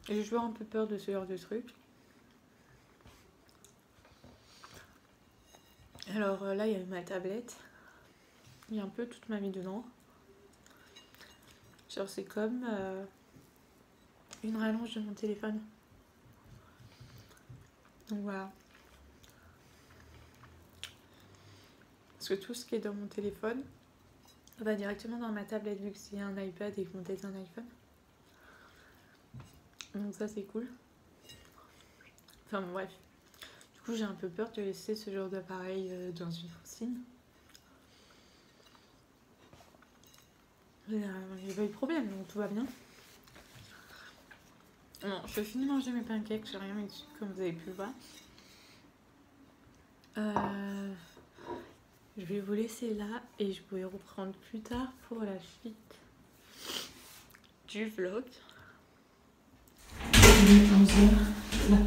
J'ai toujours un peu peur de ce genre de truc. Alors là, il y a ma tablette. Il y a un peu toute ma vie dedans. Genre, c'est comme une rallonge de mon téléphone. Donc voilà. Parce que tout ce qui est dans mon téléphone va directement dans ma tablette vu que c'est un iPad et que mon tête est un iPhone. Donc ça c'est cool. Enfin bref. Du coup j'ai un peu peur de laisser ce genre d'appareil dans une cantine. J'ai pas eu de problème donc tout va bien. Non, je finis de manger mes pancakes, j'ai rien mis dessus comme vous avez pu le voir. Je vais vous laisser là et je vais reprendre plus tard pour la suite du vlog. Il est 11h, là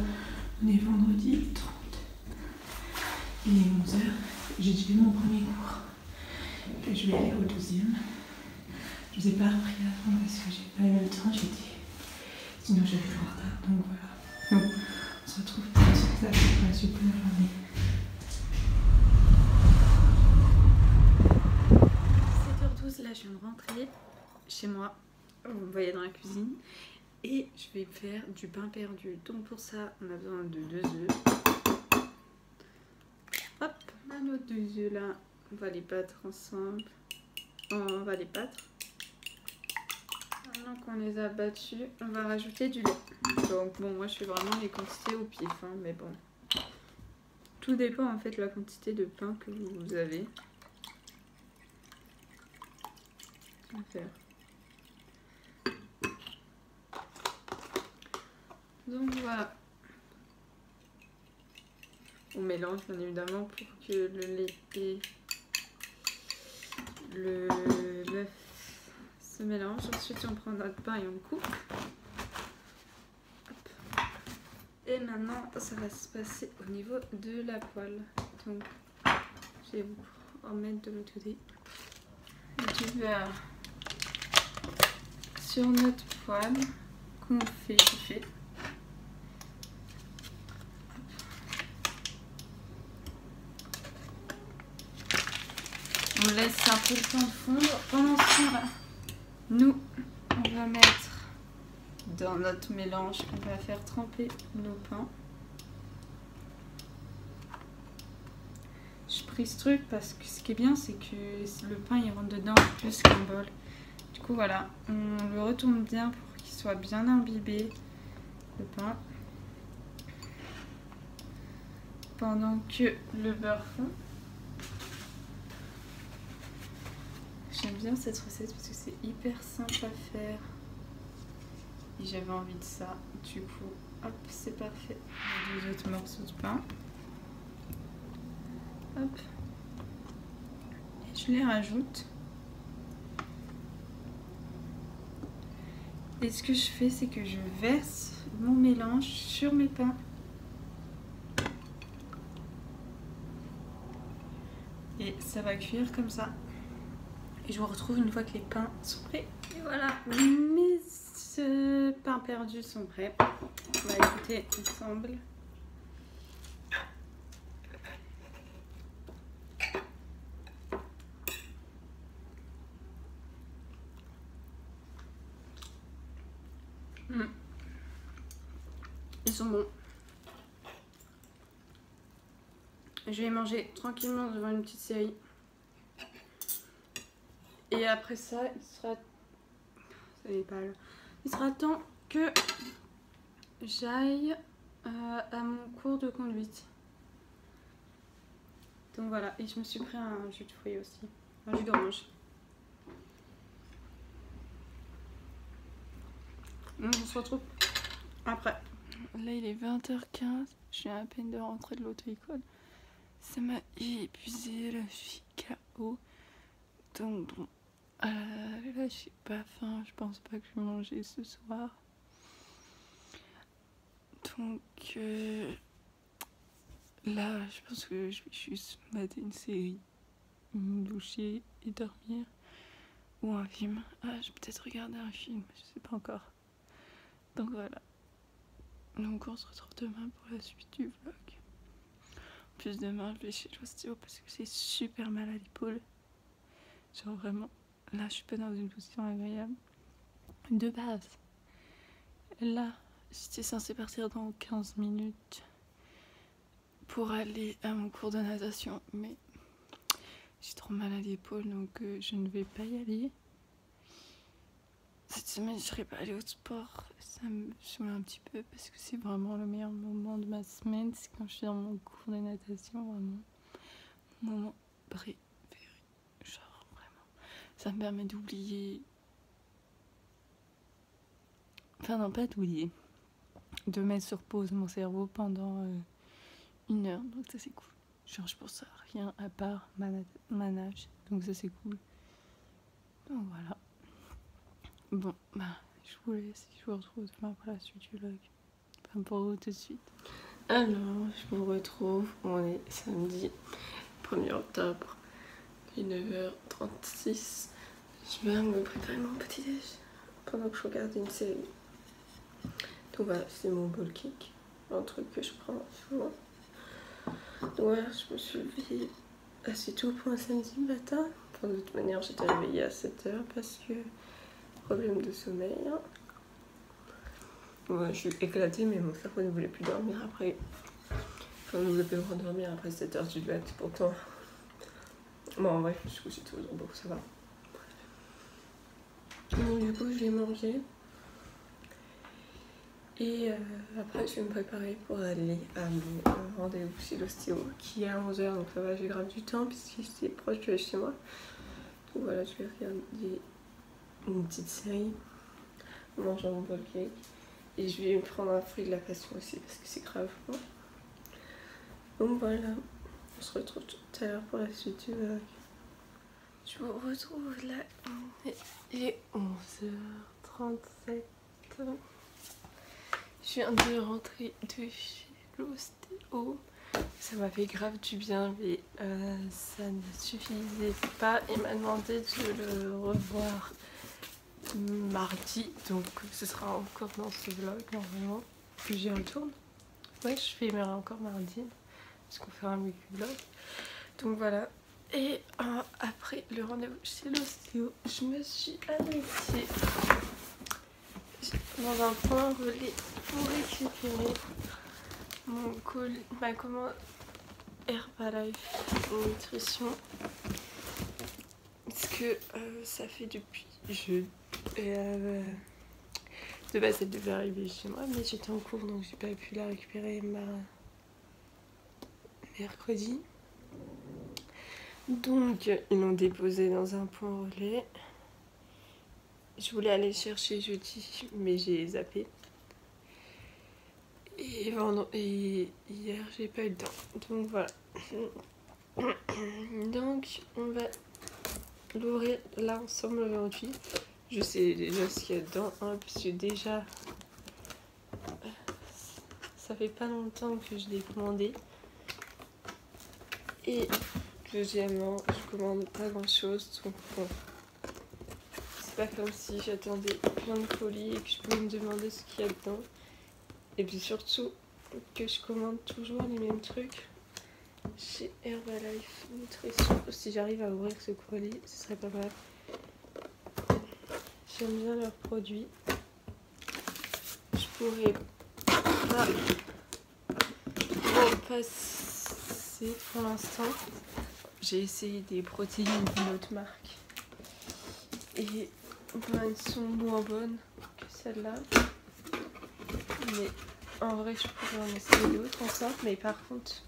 on est vendredi 30. Il est 11h, j'ai déjà eu mon premier cours. Et je vais aller au deuxième. Je vous ai pas repris avant parce que j'ai pas eu le temps, sinon j'avais plus en retard, donc voilà. Donc on se retrouve tout de suite après pour la suite de la journée. 7h12, là je viens de rentrer chez moi, vous me voyez dans la cuisine. Et je vais faire du pain perdu. Donc pour ça, on a besoin de 2 œufs. Hop, un autre 2 œufs là. On va les battre ensemble. On va les battre. Maintenant qu'on les a battus, on va rajouter du lait. Donc bon, moi je fais vraiment les quantités au pif, hein, mais bon. Tout dépend en fait de la quantité de pain que vous avez. On va faire. Donc voilà, on mélange bien évidemment pour que le lait et l'œuf se mélangent. Ensuite on prend notre pain et on coupe. Hop. Et maintenant ça va se passer au niveau de la poêle. Donc je vais vous en mettre de l'autre côté du beurre sur notre poêle qu'on fait chauffer. vous laisse un peu le temps de fondre. Pendant ce temps-là, nous, on va mettre dans notre mélange, on va faire tremper nos pains. Je pris ce truc parce que ce qui est bien, c'est que le pain il rentre dedans plus qu'un bol. Du coup, voilà, on le retourne bien pour qu'il soit bien imbibé, le pain. Pendant que le beurre fond. J'aime bien cette recette parce que c'est hyper simple à faire. Et j'avais envie de ça. Du coup, hop, c'est parfait. Les 2 autres morceaux de pain. Hop. Et je les rajoute. Et ce que je fais, c'est que je verse mon mélange sur mes pains. Et ça va cuire comme ça. Et je vous retrouve une fois que les pains sont prêts. Et voilà, mes pains perdus sont prêts. On va écouter ensemble. Ils sont bons. Je vais manger tranquillement devant une petite série. Et après ça, il sera... Ça n'est pas là. Il sera temps que j'aille à mon cours de conduite. Donc voilà. Et je me suis pris un jus de fruits aussi. Un jus d'orange. On se retrouve après. Là, il est 20h15. Je viens à peine de rentrer de l'auto-école. Ça m'a épuisé, là, je suis KO. Donc, bon, là, j'ai pas faim. Je pense pas que je vais manger ce soir. Donc, là, je pense que je vais juste mater une série, me doucher et dormir. Ou un film. Ah, je vais peut-être regarder un film, je sais pas encore. Donc, voilà. Donc, on se retrouve demain pour la suite du vlog. En plus, demain, je vais chez l'ostéo parce que j'ai super mal à l'épaule. Genre vraiment, là, je suis pas dans une position agréable. De base, là, j'étais censée partir dans 15 minutes pour aller à mon cours de natation. Mais j'ai trop mal à l'épaule, donc je ne vais pas y aller. Cette semaine, je serai pas allée au sport. Ça me saoule un petit peu parce que c'est vraiment le meilleur moment de ma semaine. C'est quand je suis dans mon cours de natation, vraiment. Mon moment préféré. Genre, vraiment. Ça me permet d'oublier. Enfin, non, pas d'oublier. De mettre sur pause mon cerveau pendant 1 heure. Donc, ça, c'est cool. Je change pour ça rien à part ma nage. Donc, ça, c'est cool. Donc, voilà. Bon, bah, je vous laisse, je vous retrouve demain pour la suite du vlog. Enfin, pour vous tout de suite. Alors, je vous retrouve, on est samedi 1er octobre, il est 9h36. Je viens me préparer mon petit déj pendant que je regarde une série. Donc voilà, c'est mon bowl cake, un truc que je prends souvent. Donc voilà, je me suis levée assez tôt pour un samedi matin. Enfin, de toute manière, j'étais réveillée à 7h parce que problème de sommeil. Ouais, je suis éclatée, mais mon cerveau ne voulait plus dormir après. Enfin, ne voulait plus dormir après 7h du mat. Pourtant, bon, en vrai, je suis couchée tôt, donc bon, ça va. Donc, du coup, je l'ai mangé. Et après, je vais me préparer pour aller à mon rendez-vous chez l'ostéo qui est à 11h. Donc, ça va, j'ai grave du temps puisque c'est proche de chez moi. Donc, voilà, je vais regarder une petite série en mangeant mon bowl cake. Et je vais me prendre un fruit de la passion aussi parce que c'est grave bon. Donc voilà, on se retrouve tout à l'heure pour la suite du vlog. Je vous retrouve là, il est 11h37. Je viens de rentrer de chez l'ostéo. Ça m'a fait grave du bien, mais ça ne suffisait pas. Il m'a demandé de le revoir mardi, donc ce sera encore dans ce vlog normalement que j'y retourne. Ouais, je filmerai encore mardi parce qu'on fait un week vlog. Donc voilà, Et après le rendez-vous chez l'ostéo, je me suis arrêtée dans un point relais pour récupérer ma commande Herbalife Nutrition. Parce que ça fait depuis jeudi. De base elle devait arriver chez moi, mais j'étais en cours donc j'ai pas pu la récupérer mercredi. Donc ils l'ont déposé dans un point relais. Je voulais aller chercher jeudi, mais j'ai zappé. Et hier j'ai pas eu le temps. Donc voilà. Donc on va l'ouvrir là ensemble aujourd'hui. Je sais déjà ce qu'il y a dedans, hein, parce que déjà ça fait pas longtemps que je l'ai commandé. Et deuxièmement, je commande pas grand chose, donc bon, c'est pas comme si j'attendais plein de colis et que je pouvais me demander ce qu'il y a dedans. Et puis surtout que je commande toujours les mêmes trucs chez Herbalife Nutrition. Si j'arrive à ouvrir ce colis, ce serait pas mal. J'aime bien leurs produits. Je pourrais pas en passer pour l'instant. J'ai essayé des protéines d'une autre marque. Et ben, elles sont moins bonnes que celle-là. Mais en vrai, je pourrais en essayer d'autres encore. Mais par contre,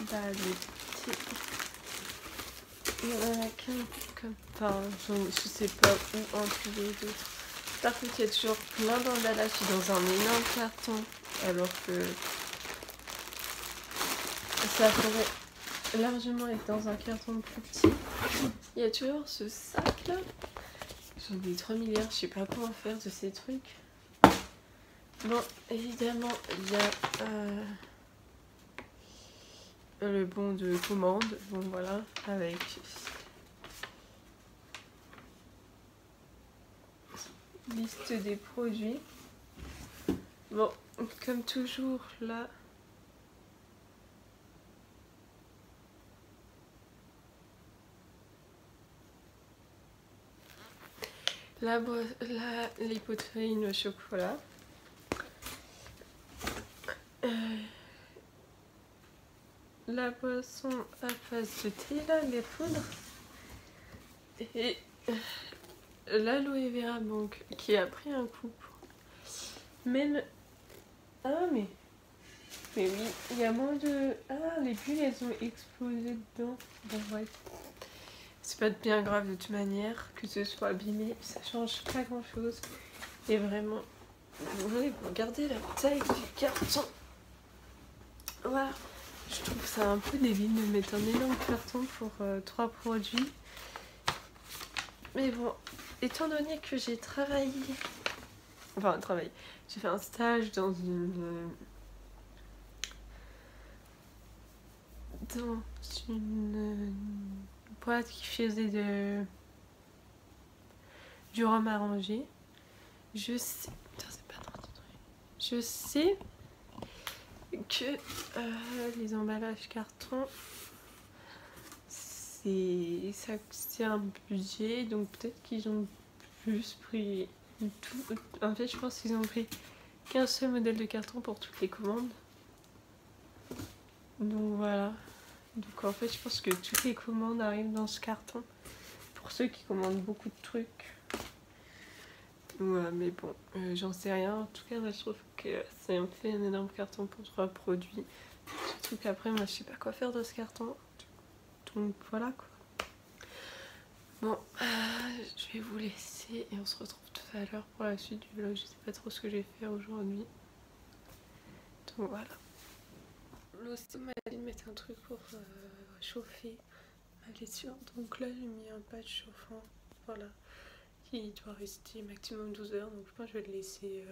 bah, il y en a qu'un comme. Enfin, je sais pas où en trouver d'autres. Par contre, il y a toujours plein d'emballages dans un énorme carton. Alors que ça pourrait largement être dans un carton plus petit. Il y a toujours ce sac là. J'en ai 3 milliards, je sais pas comment faire de ces trucs. Bon, évidemment, il y a le bon de commande. Bon, voilà, avec liste des produits. Bon, comme toujours, là. L'hypotéine au chocolat. La boisson à base de thé, là, les poudres. Et l'aloe vera, donc, qui a pris un coup. Même. Ah, mais oui, il y a moins de. Ah, les bulles, elles ont explosé dedans. Bon, bref. C'est pas bien grave de toute manière, que ce soit abîmé, ça change pas grand chose. Et vraiment, regardez la taille du carton. Voilà. Je trouve ça un peu débile de mettre un énorme carton pour 3 produits. Mais bon, étant donné que j'ai travaillé. J'ai fait un stage dans une boîte qui faisait du rhum arrangé. Je sais. Putain, c'est pas trop. Je sais que les emballages carton, c'est un budget, donc peut-être qu'ils ont plus pris tout. En fait, je pense qu'ils ont pris qu'un seul modèle de carton pour toutes les commandes. Donc voilà. Donc en fait, je pense que toutes les commandes arrivent dans ce carton pour ceux qui commandent beaucoup de trucs. Ouais, mais bon, j'en sais rien. En tout cas, moi, je trouve que ça me fait un énorme carton pour 3 produits. Surtout qu'après, moi, je sais pas quoi faire de ce carton. Donc voilà quoi. Bon, je vais vous laisser et on se retrouve tout à l'heure pour la suite du vlog. Je sais pas trop ce que je vais faire aujourd'hui. Donc voilà. L'ostéo m'a dit de mettre un truc pour chauffer ma blessure. Donc là, j'ai mis un patch chauffant. Voilà. Qui doit rester maximum 12 heures, donc je pense que je vais le laisser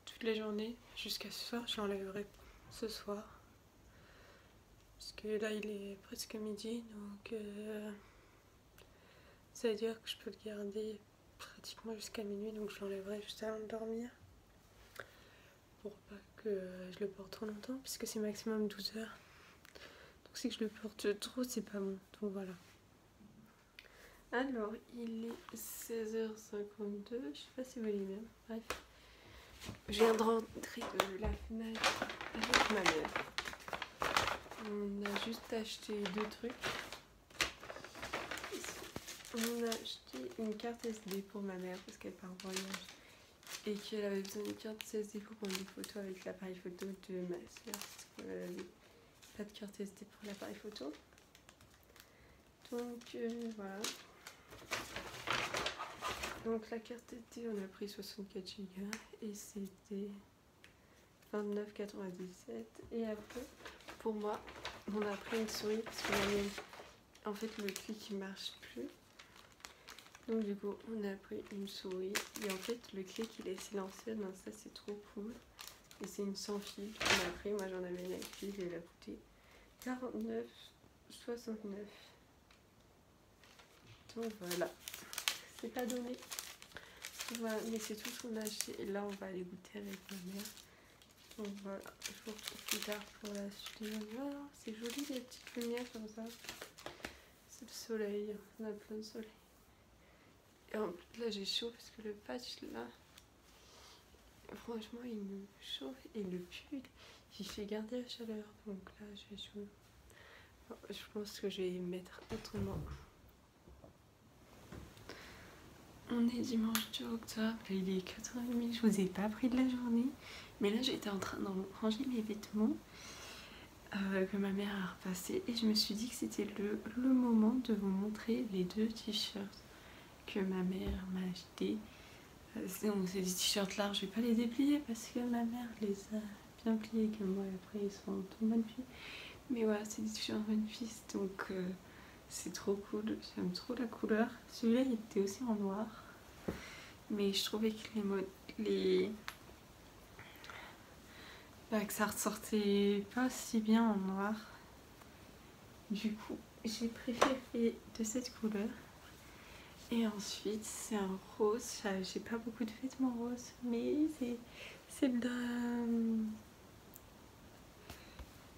toute la journée jusqu'à ce soir. Je l'enlèverai ce soir parce que là il est presque midi, donc ça veut dire que je peux le garder pratiquement jusqu'à minuit, donc je l'enlèverai juste avant de dormir pour pas que je le porte trop longtemps puisque c'est maximum 12 heures. truc c'est que je le porte trop, c'est pas bon. Donc voilà. Alors, il est 16h52, je sais pas si vous voyez bien. Bref. Je viens de rentrer de la fenêtre avec ma mère. On a juste acheté 2 trucs. On a acheté une carte SD pour ma mère parce qu'elle part en voyage et qu'elle avait besoin d'une carte SD pour prendre des photos avec l'appareil photo de ma soeur parce qu'elle avait pas de carte SD pour l'appareil photo. Donc voilà. Donc la carte SD, on a pris 64 Go et c'était 29,97. Et après, pour moi, on a pris une souris parce que en fait le clic il marche plus. Donc du coup on a pris une souris et en fait le clic il est silencieux, donc ça c'est trop cool. Et c'est une sans fil qu'on a pris, moi j'en avais une avec fil et elle a coûté 49,69. Donc voilà, c'est pas donné. Voilà, mais c'est tout ce qu'on a acheté et là on va aller goûter avec ma mère. Donc voilà, je vous retrouve plus tard pour la suite. Voilà, c'est joli les petites lumières comme ça. C'est le soleil, on a plein de soleil. Et en plus là j'ai chaud parce que le patch là, franchement il me chauffe et le pull il fait garder la chaleur. Donc là j'ai chaud. Bon, je pense que je vais mettre autrement. On est dimanche 2 octobre, il est 4h30, je vous ai pas pris de la journée. Mais là j'étais en train de ranger mes vêtements que ma mère a repassé. Et je me suis dit que c'était le moment de vous montrer les 2 t-shirts que ma mère m'a acheté. C'est des t-shirts larges, je vais pas les déplier parce que ma mère les a bien pliés que moi. Après ils sont en bonne fille. Mais voilà, c'est des t-shirts bonne fille, donc c'est trop cool. J'aime trop la couleur. Celui-là il était aussi en noir. Mais je trouvais que que ça ressortait pas si bien en noir. Du coup j'ai préféré de cette couleur. Et ensuite c'est un rose, j'ai pas beaucoup de vêtements roses, mais c'est de...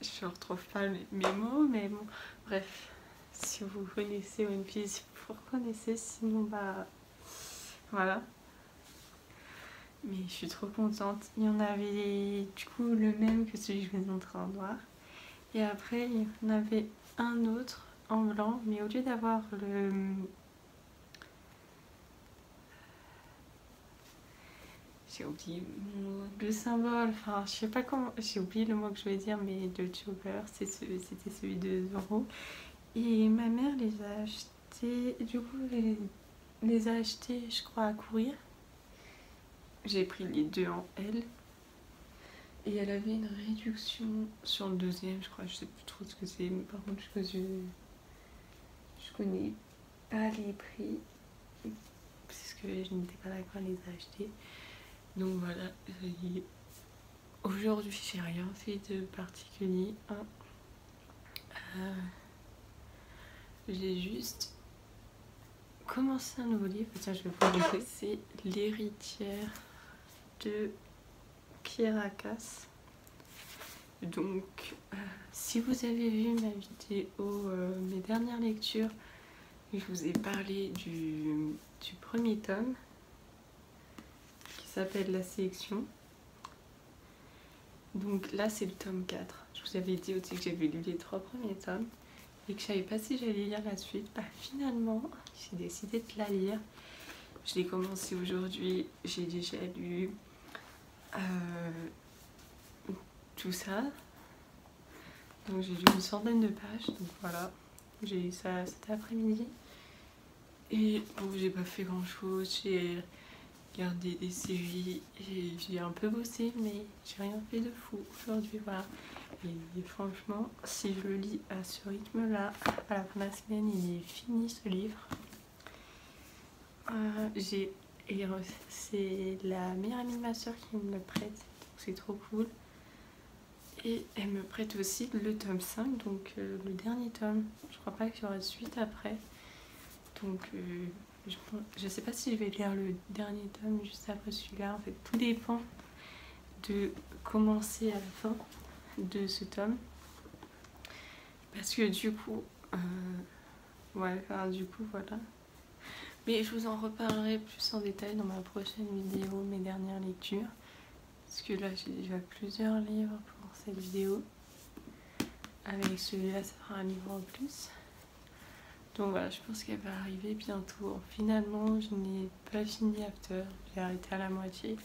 Je retrouve pas mes mots, mais bon, bref, si vous connaissez One Piece, vous reconnaissez, sinon bah voilà. Mais je suis trop contente, il y en avait du coup le même que celui que je vous ai montré en noir. Et après il y en avait un autre en blanc, mais au lieu d'avoir j'ai oublié le symbole, enfin je sais pas comment, j'ai oublié le mot que je voulais dire, mais le Chopper, c'était celui de Zoro. Et ma mère les a achetés, du coup les a achetés je crois à courir. J'ai pris les 2 en L. Et elle avait une réduction sur le deuxième, je crois, je sais plus trop ce que c'est, mais par contre je connais pas les prix, parce que je n'étais pas d'accord à les acheter. Donc voilà, aujourd'hui j'ai rien fait de particulier. J'ai juste commencé un nouveau livre, tiens je vais vous le montrer. C'est L'héritière de Kirakas. Donc si vous avez vu ma vidéo, mes dernières lectures, je vous ai parlé du premier tome qui s'appelle La Sélection. Donc là c'est le tome 4. Je vous avais dit aussi que j'avais lu les 3 premiers tomes et que je savais pas si j'allais lire la suite. Bah finalement j'ai décidé de la lire. Je l'ai commencé aujourd'hui, j'ai déjà lu tout ça. Donc j'ai lu une centaine de pages, donc voilà. J'ai lu ça cet après-midi. Et bon, j'ai pas fait grand chose, j'ai regardé des séries et j'ai un peu bossé, mais j'ai rien fait de fou aujourd'hui, voilà. Et franchement, si je le lis à ce rythme-là, à la fin de la semaine, il est fini ce livre. C'est la meilleure amie de ma soeur qui me le prête, donc c'est trop cool. Et elle me prête aussi le tome 5, donc le dernier tome. Je crois pas qu'il y aura de suite après. Donc je sais pas si je vais lire le dernier tome juste après celui-là. En fait, tout dépend de commencer à la fin de ce tome. Parce Parce que du coup, ouais, enfin, du coup, voilà. Mais je vous en reparlerai plus en détail dans ma prochaine vidéo, mes dernières lectures. Parce que là, j'ai déjà plusieurs livres pour cette vidéo. Avec celui-là, ça fera un livre en plus. Donc voilà, je pense qu'elle va arriver bientôt. Finalement, je n'ai pas fini After, j'ai arrêté à la moitié.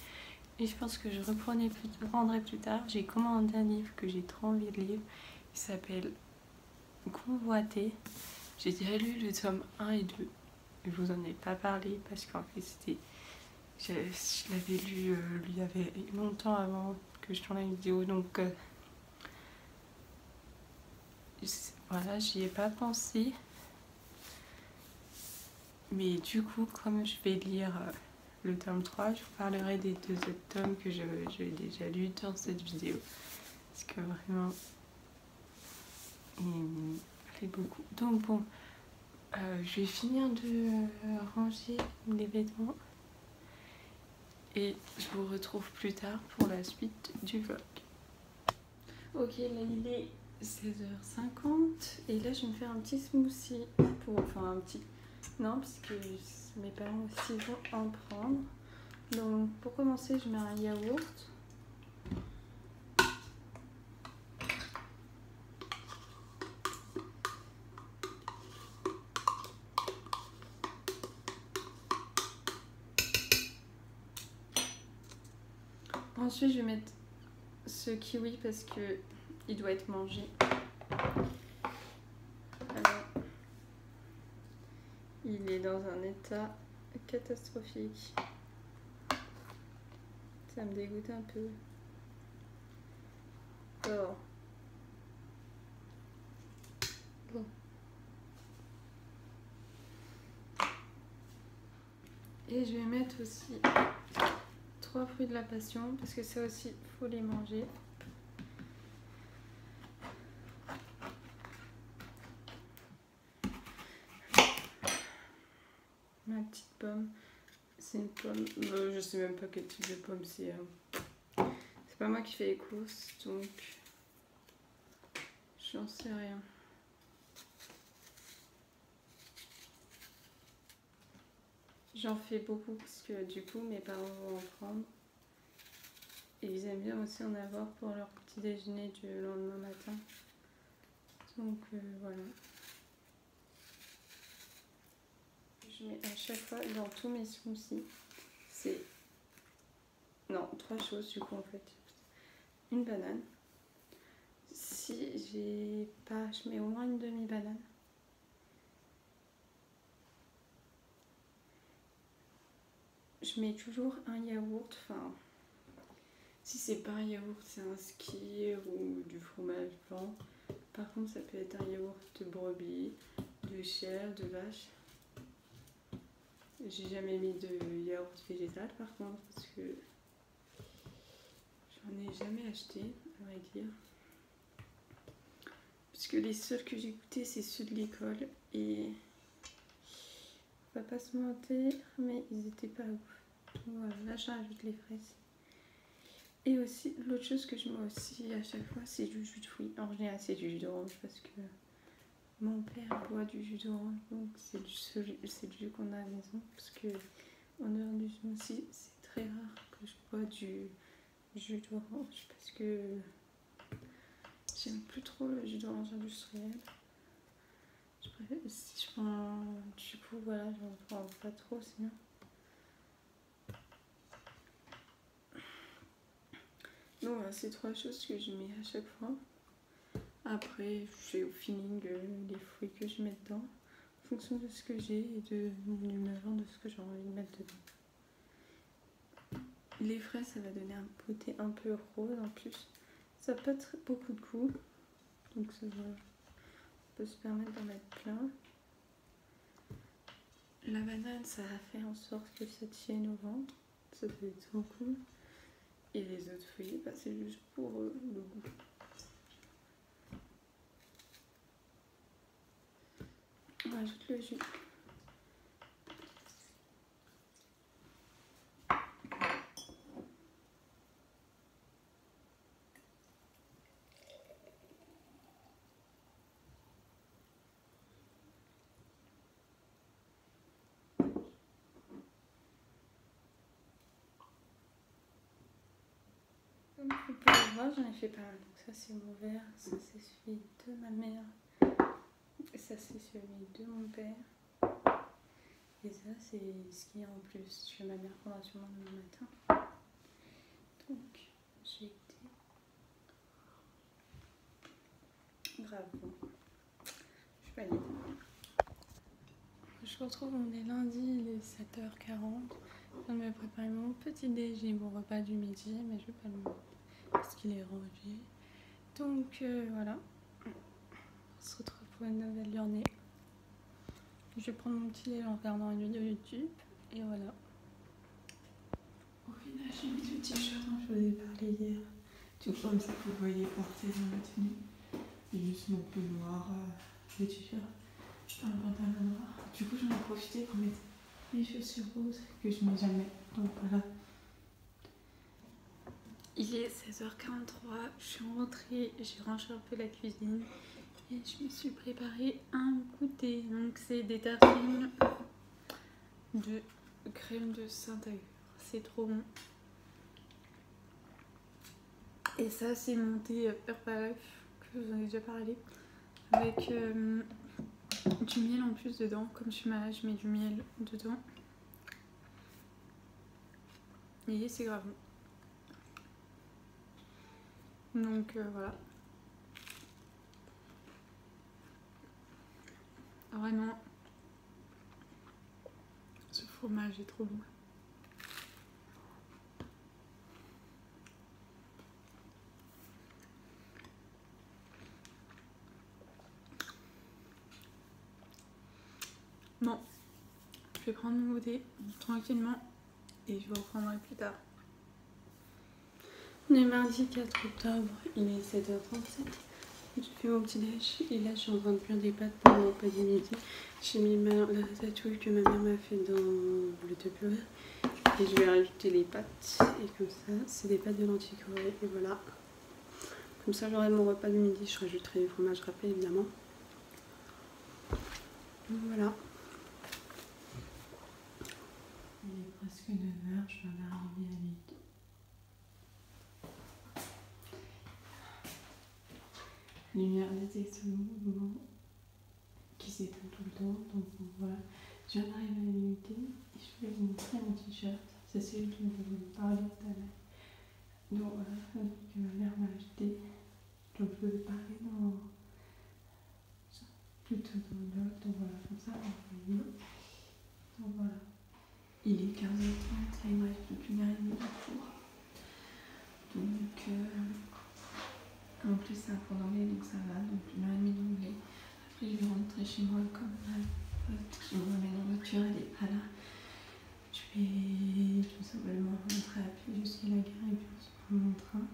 Et je pense que je reprendrai plus tard. J'ai commandé un livre que j'ai trop envie de lire. Il s'appelle Convoité. J'ai déjà lu le tome 1 et 2. Je vous en ai pas parlé parce qu'en fait c'était... Je l'avais lu il y avait longtemps avant que je tourne la vidéo. Donc voilà, j'y ai pas pensé. Mais du coup, comme je vais lire le tome 3, je vous parlerai des 2 autres tomes que j'ai déjà lus dans cette vidéo. Parce que vraiment, il me plaît beaucoup. Donc bon, je vais finir de ranger les vêtements. Et je vous retrouve plus tard pour la suite du vlog. Ok, là il est 16h50. Et là je vais me faire un petit smoothie. Enfin un petit... Non, parce que mes parents aussi vont en prendre. Donc pour commencer, je mets un yaourt. Ensuite, je vais mettre ce kiwi parce que il doit être mangé. Alors, il est dans un état catastrophique. Ça me dégoûte un peu. Oh. Bon. Et je vais mettre aussi 3 fruits de la passion parce que ça aussi faut les manger. Ma petite pomme, c'est une pomme, je sais même pas quel type de pomme c'est. C'est pas moi qui fais les courses, donc j'en sais rien. J'en fais beaucoup parce que du coup mes parents vont en prendre. Et ils aiment bien aussi en avoir pour leur petit déjeuner du lendemain matin. Donc voilà. Je mets à chaque fois dans tous mes smoothies. C'est... Non, 3 choses du coup en fait. Une banane. Si j'ai pas... Je mets au moins une demi-banane. Je mets toujours un yaourt, enfin... Si c'est pas un yaourt, c'est un skyr ou du fromage blanc. Par contre, ça peut être un yaourt de brebis, de chèvre, de vache. J'ai jamais mis de yaourt végétal par contre, parce que j'en ai jamais acheté, à vrai dire. Parce que les seuls que j'ai goûtés, c'est ceux de l'école. Et on va pas se mentir, mais ils étaient pas ouf. Voilà, là j'ajoute les fraises. Et aussi, l'autre chose que je mets aussi à chaque fois, c'est du jus de fruits. En général, c'est du jus d'orange parce que mon père boit du jus d'orange. Donc, c'est du jus qu'on a à la maison. Parce que en dehors du smoothie, c'est très rare que je bois du jus d'orange. Parce que j'aime plus trop le jus d'orange industriel. Si je prends, du coup, voilà, j'en prends pas trop sinon. Donc voilà, c'est 3 choses que je mets à chaque fois. Après, je fais au feeling les fruits que je mets dedans, en fonction de ce que j'ai et de mon humeur, de ce que j'ai envie de mettre dedans. Les fraises, ça va donner un côté un peu rose en plus. Ça n'a pas beaucoup de goût, donc ça va, on peut se permettre d'en mettre plein. La banane, ça va faire en sorte que ça tienne au ventre, ça peut être trop cool. Et les autres fruits, bah, c'est juste pour le goût. On rajoute le jus. Comme vous pouvez le voir, j'en ai fait pas mal. Donc ça c'est mon verre, ça c'est celui de ma mère, et ça c'est celui de mon père. Et ça c'est ce qu'il y a en plus que ma mère prendra sûrement demain matin. Donc j'ai été bravo. Je valide. Je vous retrouve, on est lundi, il est 7h40. Je viens de me préparer mon petit déj et mon repas du midi, mais je vais pas le mettre parce qu'il est rangé. Donc voilà, on se retrouve pour une nouvelle journée. Je vais prendre mon petit déj en regardant une vidéo YouTube et voilà. Au final, j'ai mis ce t-shirt dont je vous ai parlé hier. Tout comme ça que vous voyez porter dans la tenue. Et juste mon peu noir, le t-shirt, un pantalon noir. Du coup, j'en ai profité pour mettre mes chaussures roses que je mets jamais. Donc voilà. Il est 16h43, je suis rentrée, j'ai rangé un peu la cuisine et je me suis préparé un goûter. Donc c'est des tartines de crème de Saint-Agur. C'est trop bon. Et ça c'est mon thé Herbalife que je vous en ai déjà parlé. Avec du miel en plus dedans. Comme je suis malade, je mets du miel dedans. Et c'est grave bon. Donc voilà. Vraiment, ce fromage est trop bon. Bon, je vais prendre mon goûter tranquillement et je vous reprendrai plus tard. On est mardi 4 octobre, il est 7h37. J'ai fait mon petit déj et là je suis en train de cuire des pâtes pour mon repas du midi. J'ai mis la ratatouille que ma mère m'a fait dans le Tupperware et je vais rajouter les pâtes. Et comme ça, c'est des pâtes de lentilles colorées et voilà. Comme ça j'aurai mon repas du midi, je rajouterai du fromage râpé évidemment. Donc voilà. Il est presque 9h, je viens d'arriver à 8h. La lumière était ce mouvement qui s'éteint tout le temps, donc voilà. Je viens d'arriver à l'unité et je vais vous montrer mon t-shirt. C'est celui dont je vous parlais tout à l'heure. Donc voilà, que ma mère m'a acheté. Donc je vais parler dans plutôt dans le blog, donc voilà, comme ça on voit. Donc voilà. Il est 15h30 et il me reste plus qu'une heure et demie de cours. Donc en plus c'est un cours d'anglais donc ça va, donc une heure et demie d'anglais. Après je vais rentrer chez moi comme je me remets en voiture, elle est pas là. Je vais tout simplement rentrer à pied jusqu'à la gare et puis ensuite prendre mon train.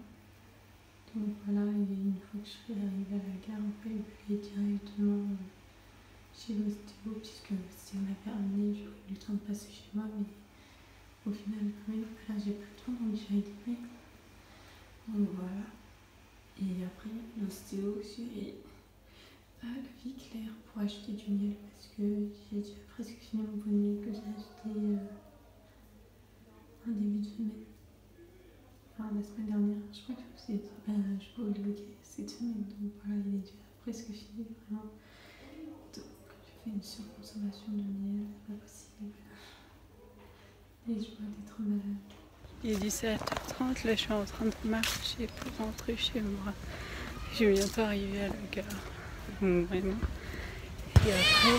Donc voilà, et une fois que je serai arrivée à la gare, après je vais directement chez l'ostéo puisque si on m'avait ramené, j'aurais eu le temps de passer chez moi, mais au final quand même là j'ai plus le temps donc j'ai été mails. Donc voilà. Et après l'ostéo aussi à la Vie Claire pour acheter du miel parce que j'ai déjà presque fini mon pot de miel que j'ai acheté en début de semaine. Enfin la semaine dernière, je crois que je peux le bloquer cette semaine, donc voilà, il est déjà presque fini vraiment. Donc j'ai fait une surconsommation de miel, c'est pas possible. Et je dois être malade. Il est 17h30, là je suis en train de marcher pour rentrer chez moi. Je vais bientôt arriver à la gare. Donc, vraiment. Et après,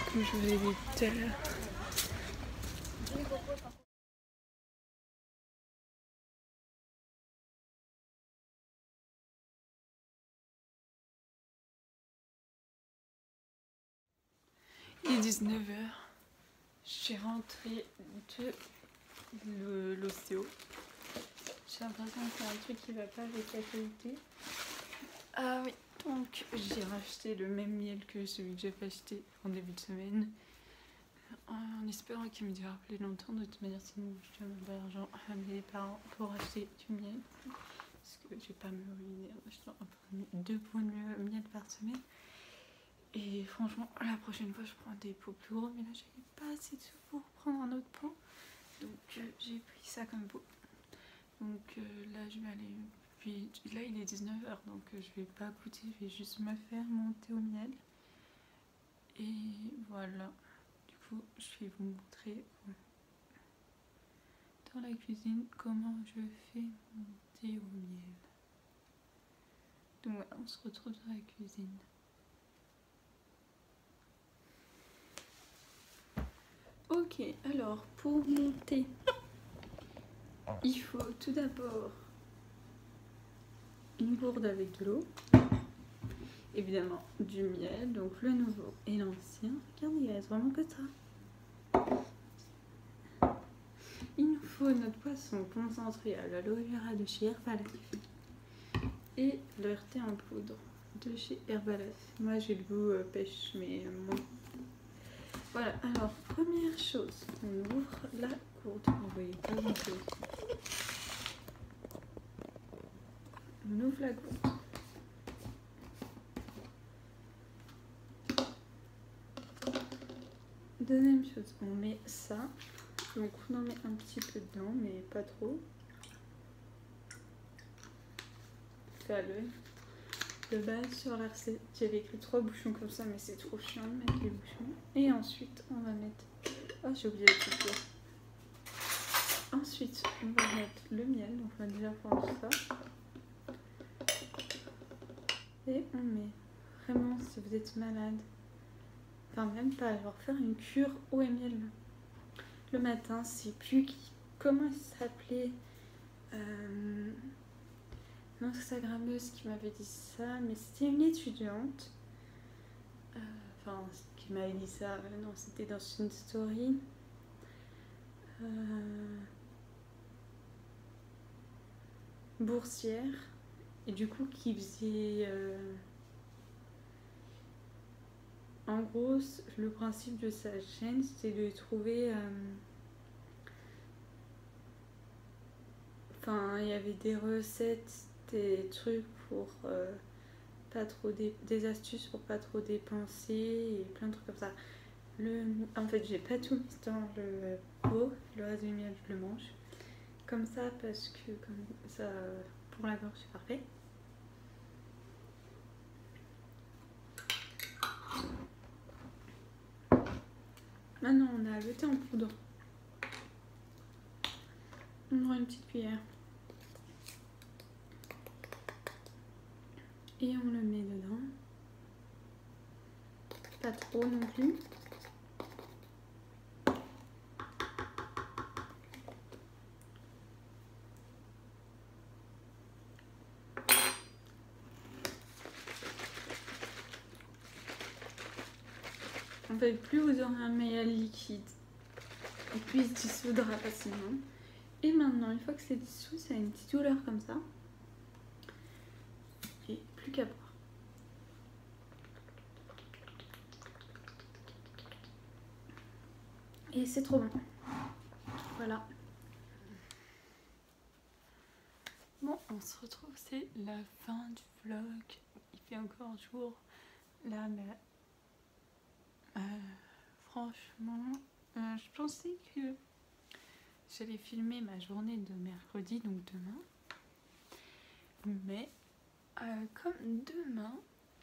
comme je vous ai dit tout à l'heure, il est 19h. Je suis rentrée de l'ostéo. J'ai l'impression qu'il y a un truc qui va pas avec la qualité. Ah oui, donc j'ai racheté le même miel que celui que j'avais acheté en début de semaine. En espérant qu'il me dure plus longtemps. De toute manière, sinon je dois demander de l'argent à mes parents pour acheter du miel. Parce que je vais pas me ruiner en achetant 2 pots de miel par semaine. Et franchement, la prochaine fois, je prends des pots plus gros. Mais là, j'avais pas assez de sous pour prendre un autre pot. Donc j'ai pris ça comme pot. Donc là je vais aller, puis là il est 19h donc je vais pas goûter, je vais juste me faire mon thé au miel. Et voilà, du coup je vais vous montrer dans la cuisine comment je fais mon thé au miel. Donc voilà, on se retrouve dans la cuisine. Ok, alors pour mon thé, il faut tout d'abord une gourde avec de l'eau, évidemment du miel, donc le nouveau et l'ancien. Regardez, il reste vraiment que ça. Il nous faut notre poisson concentré à l'aloe vera de chez Herbalife et leur thé en poudre de chez Herbalife. Moi j'ai le goût pêche, mais moi. Voilà, alors première chose, on ouvre la gourde. Vous voyez pas grand chose. On ouvre la gourde. Deuxième chose, on met ça. Donc on en met un petit peu dedans, mais pas trop. Fait à l'œil. De base sur la recette, j'avais écrit 3 bouchons comme ça, mais c'est trop chiant de mettre les bouchons. Et ensuite, on va mettre... Oh, j'ai oublié le couteau. Ensuite, on va mettre le miel. Donc on va déjà prendre ça. Et on met... Vraiment, si vous êtes malade, enfin même pas, genre faire une cure eau et miel. Le matin, c'est plus qui... Comment il s'appelait Instagrammeuse qui m'avait dit ça, mais c'était une étudiante. Enfin, qui m'avait dit ça, non, c'était dans une story. Boursière. Et du coup, qui faisait... En gros, le principe de sa chaîne, c'était de trouver... Enfin, il y avait des recettes, des trucs pour pas trop des astuces pour pas trop dépenser et plein de trucs comme ça. En fait, j'ai pas tout mis dans le pot, le reste du miel je le mange comme ça parce que comme ça pour la gorge c'est parfait. Maintenant on a le thé en poudre. On aura une petite cuillère. Et on le met dedans. Pas trop non plus. En fait, plus vous aurez un miel liquide, et plus il se dissoudra facilement. Et maintenant, une fois que c'est dissous, ça a une petite douleur comme ça. Et plus qu'à boire. Et c'est trop bon. Voilà. Bon, on se retrouve, c'est la fin du vlog. Il fait encore jour là, mais franchement, je pensais que j'allais filmer ma journée de mercredi, donc demain. Mais comme demain,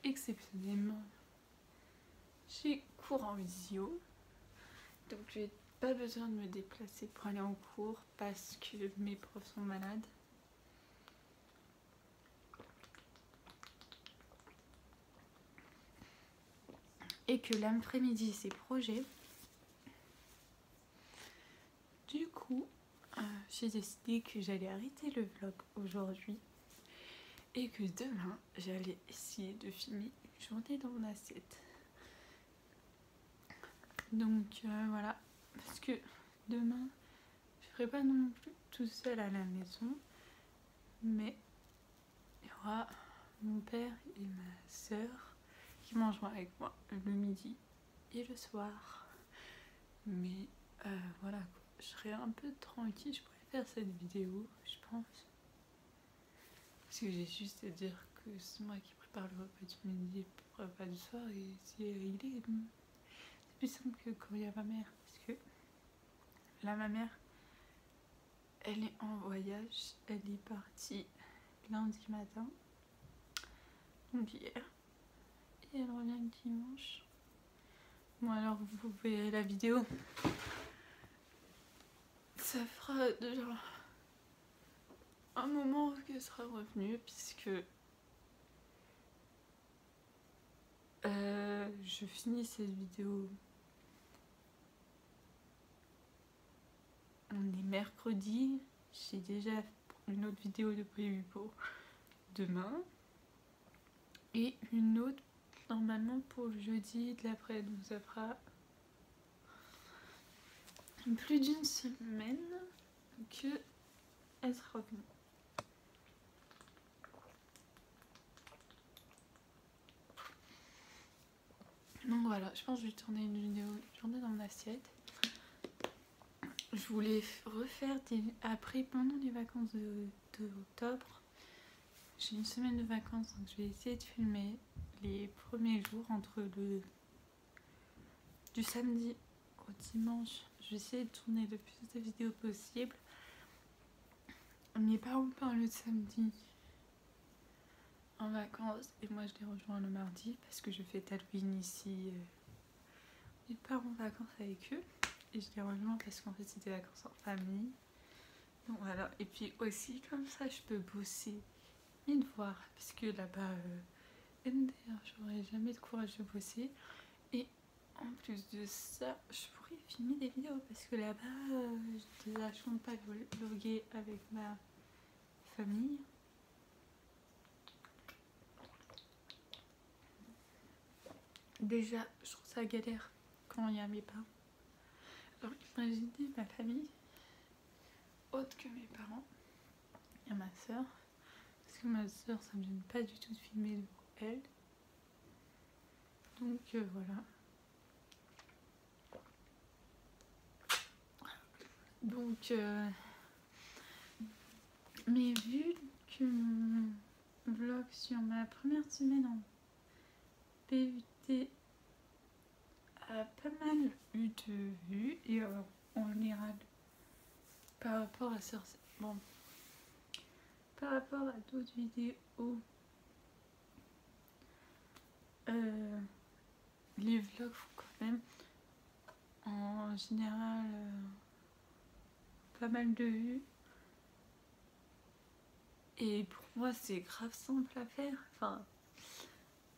exceptionnellement, j'ai cours en visio, donc j'ai pas besoin de me déplacer pour aller en cours parce que mes profs sont malades. Et que l'après-midi c'est projet. Du coup, j'ai décidé que j'allais arrêter le vlog aujourd'hui et que demain j'allais essayer de filmer une journée dans mon assiette. Donc voilà, parce que demain je ferai pas non plus tout seul à la maison, mais il y aura mon père et ma soeur qui mangeront avec moi le midi et le soir. Mais voilà, je serai un peu tranquille, je pourrais faire cette vidéo, je pense. Parce que j'ai juste à dire que c'est moi qui prépare le repas du midi et le repas du soir, et c'est réglé. C'est plus simple que quand il y a ma mère, parce que là ma mère, elle est en voyage, elle est partie lundi matin, donc hier, et elle revient dimanche. Bon alors vous verrez la vidéo, ça fera déjà un moment qu'elle sera revenue puisque je finis cette vidéo. On est mercredi, j'ai déjà une autre vidéo de prévue pour demain et une autre normalement pour le jeudi de l'après, donc ça fera plus d'une semaine que elle sera revenue. Donc voilà, je pense que je vais tourner une vidéo journée dans mon assiette. Je voulais refaire après, pendant les vacances d'octobre, j'ai une semaine de vacances, donc je vais essayer de filmer les premiers jours entre du samedi au dimanche. Je vais essayer de tourner le plus de vidéos possible. Mes parents partent le samedi en vacances et moi je les rejoins le mardi parce que je fais Halloween ici. Mes parents en vacances avec eux. Et je les rejoins parce qu'en fait c'est des vacances en famille. Donc voilà, et puis aussi comme ça je peux bosser mes devoirs. Parce que là-bas, MDR, j'aurais jamais de courage de bosser. Et en plus de ça, je pourrais filmer des vidéos. Parce que là-bas, j'ai de la chance de pas vloguer avec ma famille. Déjà, je trouve ça galère quand il y a mes parents. Alors imaginez ma famille, autre que mes parents, il y a ma soeur, parce que ma soeur ça me gêne pas du tout de filmer devant elle, donc voilà. Donc mais vu que mon vlog sur ma première semaine en PUT a pas mal eu de vues et en général par rapport à ça, bon, par rapport à d'autres vidéos, les vlogs font quand même en général pas mal de vues et pour moi c'est grave simple à faire, enfin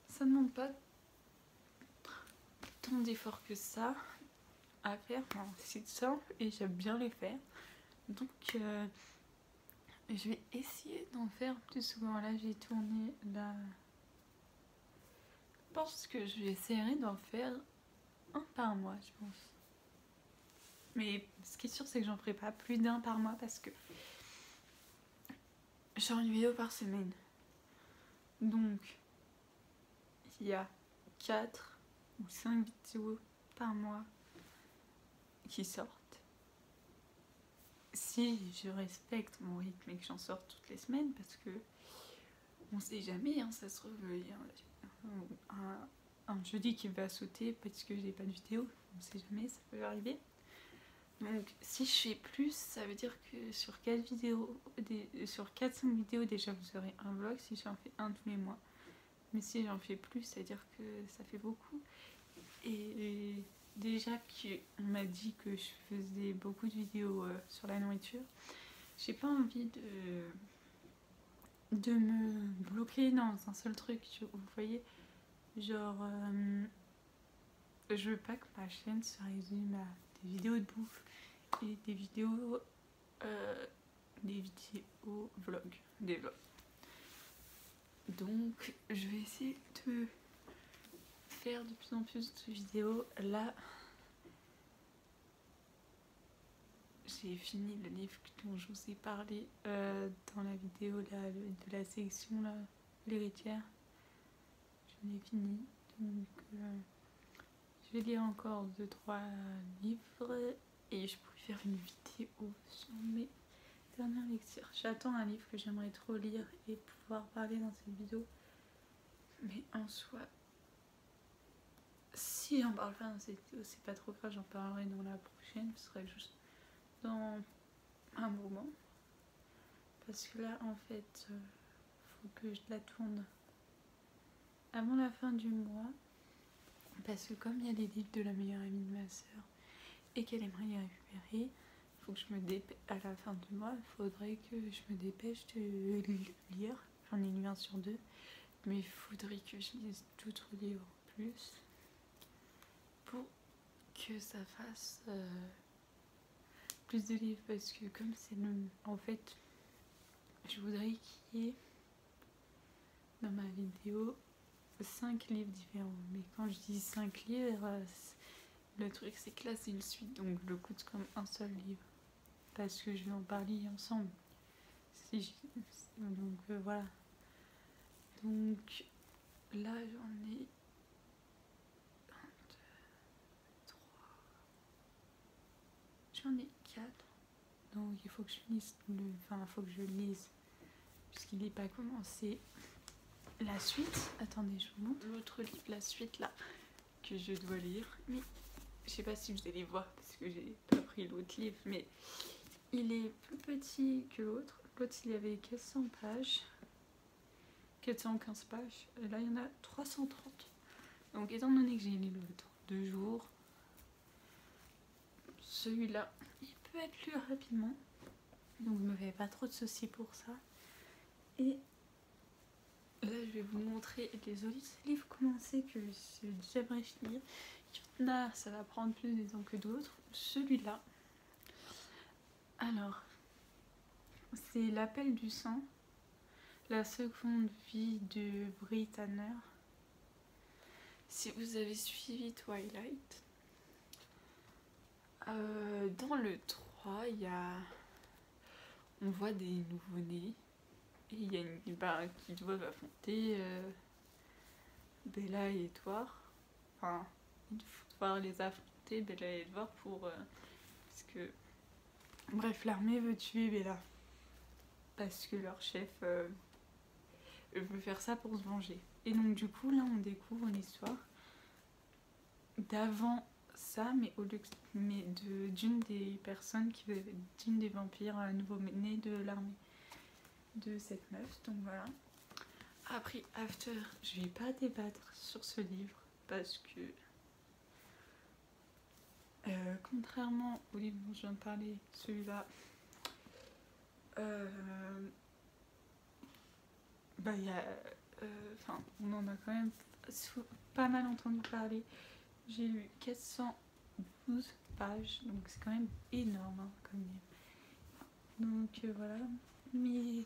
ça ne demande pas tant d'efforts que ça à faire, enfin, c'est simple et j'aime bien les faire, donc je vais essayer d'en faire plus souvent. Là j'ai tourné là, je pense que je vais essayer d'en faire un par mois je pense, mais ce qui est sûr c'est que j'en ferai pas plus d'un par mois parce que j'ai une vidéo par semaine, donc il y a 4 ou 5 vidéos par mois qui sortent. Si je respecte mon rythme et que j'en sors toutes les semaines, parce que on sait jamais, hein, ça se trouve il y a un jeudi qui va sauter parce que j'ai pas de vidéo, on sait jamais, ça peut arriver. Donc si je fais plus, ça veut dire que sur 4 vidéos, sur 4-5 vidéos déjà vous aurez un vlog si j'en fais un tous les mois. Mais si j'en fais plus, ça veut dire que ça fait beaucoup. Et déjà qu'on m'a dit que je faisais beaucoup de vidéos sur la nourriture, j'ai pas envie de me bloquer dans un seul truc, vous voyez, genre je veux pas que ma chaîne se résume à des vidéos de bouffe et des vidéos vlogs, des vlogs. Donc je vais essayer de faire de plus en plus de vidéos. Là j'ai fini le livre dont je vous ai parlé dans la vidéo là, de la sélection là, l'héritière. Je l'ai fini, donc je vais lire encore 2-3 livres et je pourrais faire une vidéo sur mes dernières lectures. J'attends un livre que j'aimerais trop lire et pouvoir parler dans cette vidéo, mais en soi si j'en parle pas dans cette vidéo c'est pas trop grave, j'en parlerai dans la prochaine, ce serait juste dans un moment. Parce que là, en fait, faut que je la tourne avant la fin du mois. Parce que comme il y a les livres de la meilleure amie de ma soeur et qu'elle aimerait les récupérer, faut que je me dépêche. À la fin du mois, il faudrait que je me dépêche de lire. J'en ai lu un sur 2. Mais il faudrait que je lise d'autres livres en plus pour que ça fasse plus de livres. Parce que comme c'est le... En fait, je voudrais qu'il y ait dans ma vidéo 5 livres différents. Mais quand je dis 5 livres, le truc c'est que là c'est une suite. Donc je le coûte comme un seul livre. Parce que je vais en parler ensemble. Donc voilà. Donc là j'en ai 1, 2, 3. J'en ai 4. Donc il faut que je lise faut que je lise puisqu'il n'est pas commencé la suite. Attendez, je vous montre l'autre livre, la suite là que je dois lire. Mais je sais pas si vous allez voir parce que j'ai pas pris l'autre livre, mais il est plus petit que l'autre. L'autre il y avait 400 pages. 415 pages, et là il y en a 330. Donc étant donné que j'ai lu l'autre 2 jours, celui-là il peut être lu rapidement. Donc je me fais pas trop de soucis pour ça. Et là je vais vous montrer les autres livres commencés que j'aimerais finir. Il y en a, ça va prendre plus de temps que d'autres. Celui-là, alors c'est L'appel du sang. La seconde vie de Brie Tanner. Si vous avez suivi Twilight, dans le 3, on voit des nouveau-nés et il y a qui doivent affronter Bella et Edward. Enfin, il faut devoir les affronter, Bella et Edward, parce que... Bref, l'armée veut tuer Bella. Parce que leur chef... veut faire ça pour se venger. Et donc du coup là on découvre l'histoire d'avant ça, mais d'une des personnes d'une des vampires nouveau-nés de l'armée de cette meuf. Donc voilà. Après After, je vais pas débattre sur ce livre parce que contrairement au livre dont je viens de parler, celui-là il y a, on en a quand même pas mal entendu parler. J'ai lu 412 pages, donc c'est quand même énorme comme livre. Donc voilà, mais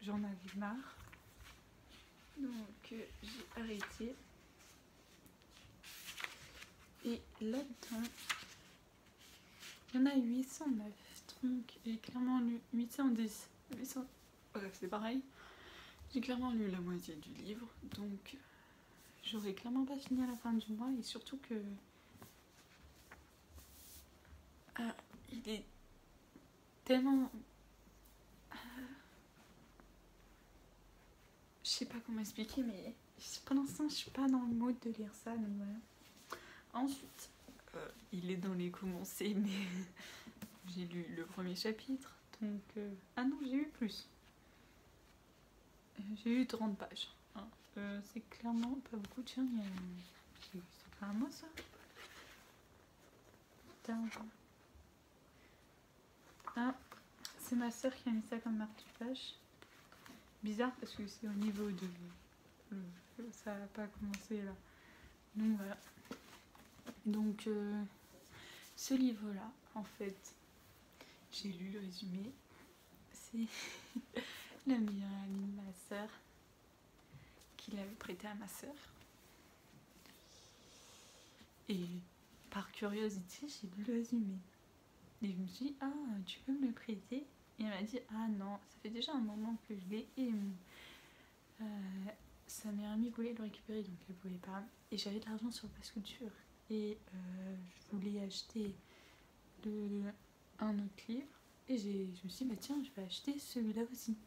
j'en avais marre, donc j'ai arrêté. Et là-dedans, il y en a 809, donc j'ai clairement lu 810. C'est pareil. J'ai clairement lu la moitié du livre, donc j'aurais clairement pas fini à la fin du mois. Et surtout que il est tellement... je sais pas comment expliquer, mais pour l'instant je suis pas dans le mood de lire ça, donc voilà. Ensuite, il est dans les commencés, mais j'ai lu le premier chapitre, donc... ah non, j'ai eu plus. J'ai eu 30 pages. Hein. C'est clairement pas beaucoup. Tiens, c'est pas à moi ça. Putain. Ah, c'est ma soeur qui a mis ça comme marque-page. Bizarre parce que c'est au niveau de... ça n'a pas commencé là. Donc voilà. Donc ce livre-là, en fait, j'ai lu le résumé. C'est la meilleure amie de ma soeur qui l'avait prêté à ma soeur. Et par curiosité, j'ai lu le résumé. Et je me suis dit, ah, tu peux me le prêter? Et elle m'a dit, ah non, ça fait déjà un moment que je l'ai. Et sa meilleure amie voulait le récupérer, donc elle pouvait pas. Et j'avais de l'argent sur Pass Culture. Et je voulais acheter un autre livre. Et je me suis dit, bah tiens, je vais acheter celui-là aussi.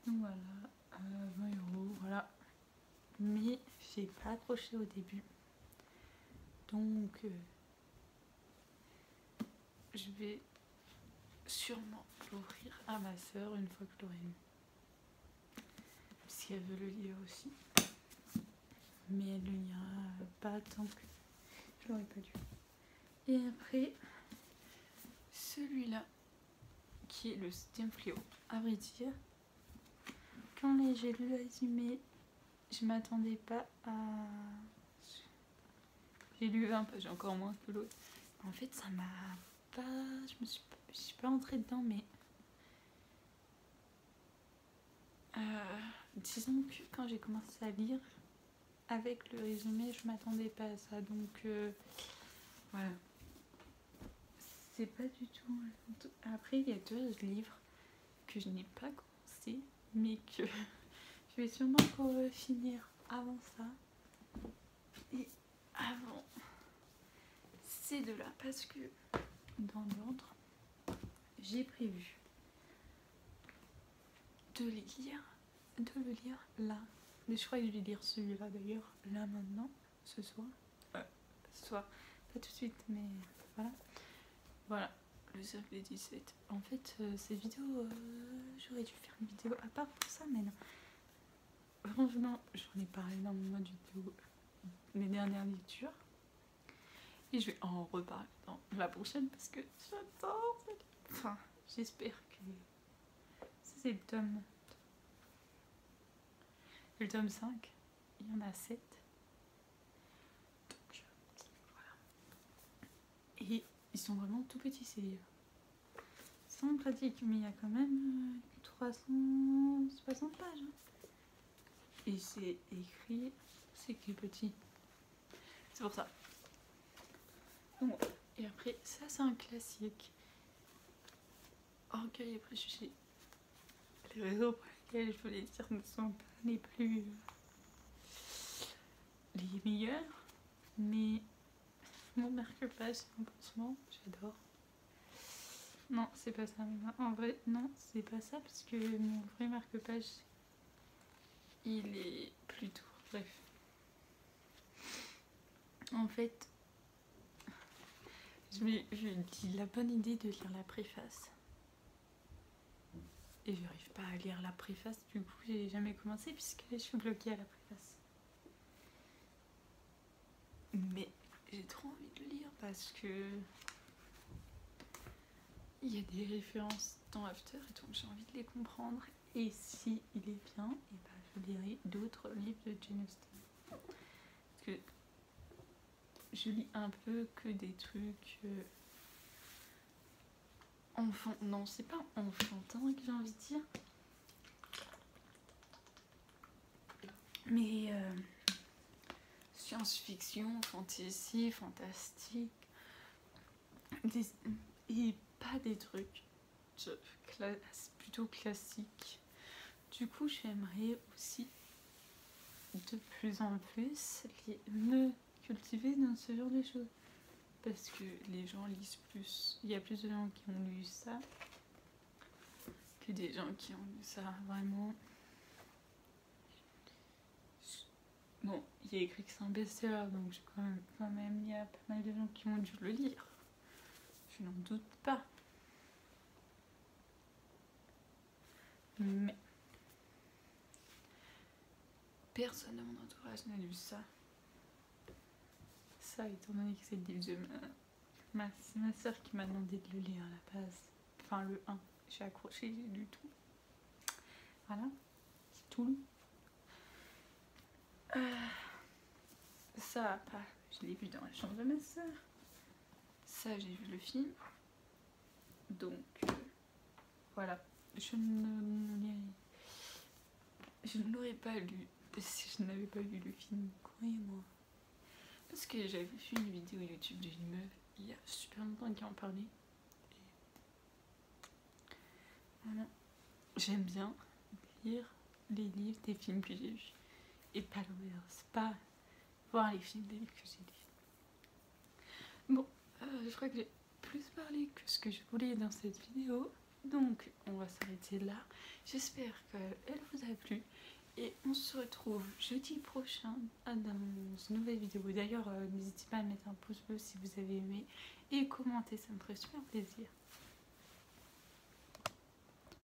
Donc voilà, 20 €, voilà. Mais j'ai pas accroché au début. Donc je vais sûrement l'ouvrir à ma soeur une fois que je l'aurai lu. Parce qu'elle veut le lire aussi. Mais elle ne le lira pas tant que je l'aurais pas lu. Et après, celui-là, qui est le 7e fléau. À vrai dire, quand j'ai lu le résumé, je m'attendais pas à... J'ai lu un peu, j'ai encore moins que l'autre. En fait, ça m'a pas... Je suis pas entrée dedans, mais... disons que quand j'ai commencé à lire, avec le résumé, je m'attendais pas à ça. Donc, voilà. C'est pas du tout... Après, il y a 2 livres que je n'ai pas commencé, mais que je vais sûrement encore finir avant ça. Et avant ces 2-là, parce que dans l'ordre, j'ai prévu de le lire là. Mais je crois que je vais lire celui-là d'ailleurs, là maintenant, ce soir. Ce soir, pas tout de suite, mais voilà. Voilà, le cercle 17. En fait, cette vidéo, j'aurais dû faire une vidéo à part pour ça, mais non. Franchement, j'en ai parlé dans mon mode vidéo, mes dernières lectures. Et je vais en reparler dans la prochaine parce que j'adore. Enfin, j'espère que... Ça, c'est le tome 5. Il y en a 7. Donc, voilà. Et ils sont vraiment tout petits, ces livres. C'est vraiment pratique, mais il y a quand même 360 pages. Hein. Et c'est écrit petit. C'est pour ça. Donc, et après, ça c'est un classique. Orgueil et préjugés. Les raisons pour lesquelles je veux les dire ne sont pas les plus... les meilleures. Mais mon marque-page, c'est un pansement, j'adore. Non, c'est pas ça. En vrai, non, c'est pas ça parce que mon vrai marque-page, il est plutôt... Bref. En fait, je me dis la bonne idée de lire la préface. Et j'arrive pas à lire la préface, du coup j'ai jamais commencé puisque je suis bloquée à la préface. Mais j'ai trop envie de le lire parce que il y a des références dans After et donc j'ai envie de les comprendre. Et si il est bien, et ben je lirai d'autres livres de Jane Austen. Parce que je lis un peu que des trucs enfant. Non, c'est pas enfantin que j'ai envie de dire. Mais science-fiction, fantasy, fantastique. Et pas des trucs plutôt classiques. Du coup, j'aimerais aussi de plus en plus me cultiver dans ce genre de choses. Parce que les gens lisent plus. Il y a plus de gens qui ont lu ça que des gens qui ont lu ça vraiment. Bon, il y a écrit que c'est un best-seller, donc quand même, il y a pas mal de gens qui ont dû le lire. Je n'en doute pas. Mais personne de mon entourage n'a lu ça. Ça, étant donné que c'est le livre de c'est ma soeur qui m'a demandé de le lire à la base. Enfin, le 1. J'ai accroché, j'ai lu tout. Voilà, c'est tout. Ça, je l'ai vu dans la chambre de ma soeur. Ça, j'ai vu le film. Donc, voilà. Je ne l'aurais pas lu si je n'avais pas vu le film. Croyez-moi. Parce que j'avais vu une vidéo YouTube d'une meuf il y a super longtemps qui en parlait. Voilà. J'aime bien lire les livres des films que j'ai vus. Et pas l'inverse. Pas voir les films des livres que j'ai lus. Bon, je crois que j'ai plus parlé que ce que je voulais dans cette vidéo. Donc, on va s'arrêter là. J'espère qu'elle vous a plu. Et on se retrouve jeudi prochain dans une nouvelle vidéo. D'ailleurs, n'hésitez pas à mettre un pouce bleu si vous avez aimé. Et commenter, ça me ferait super plaisir.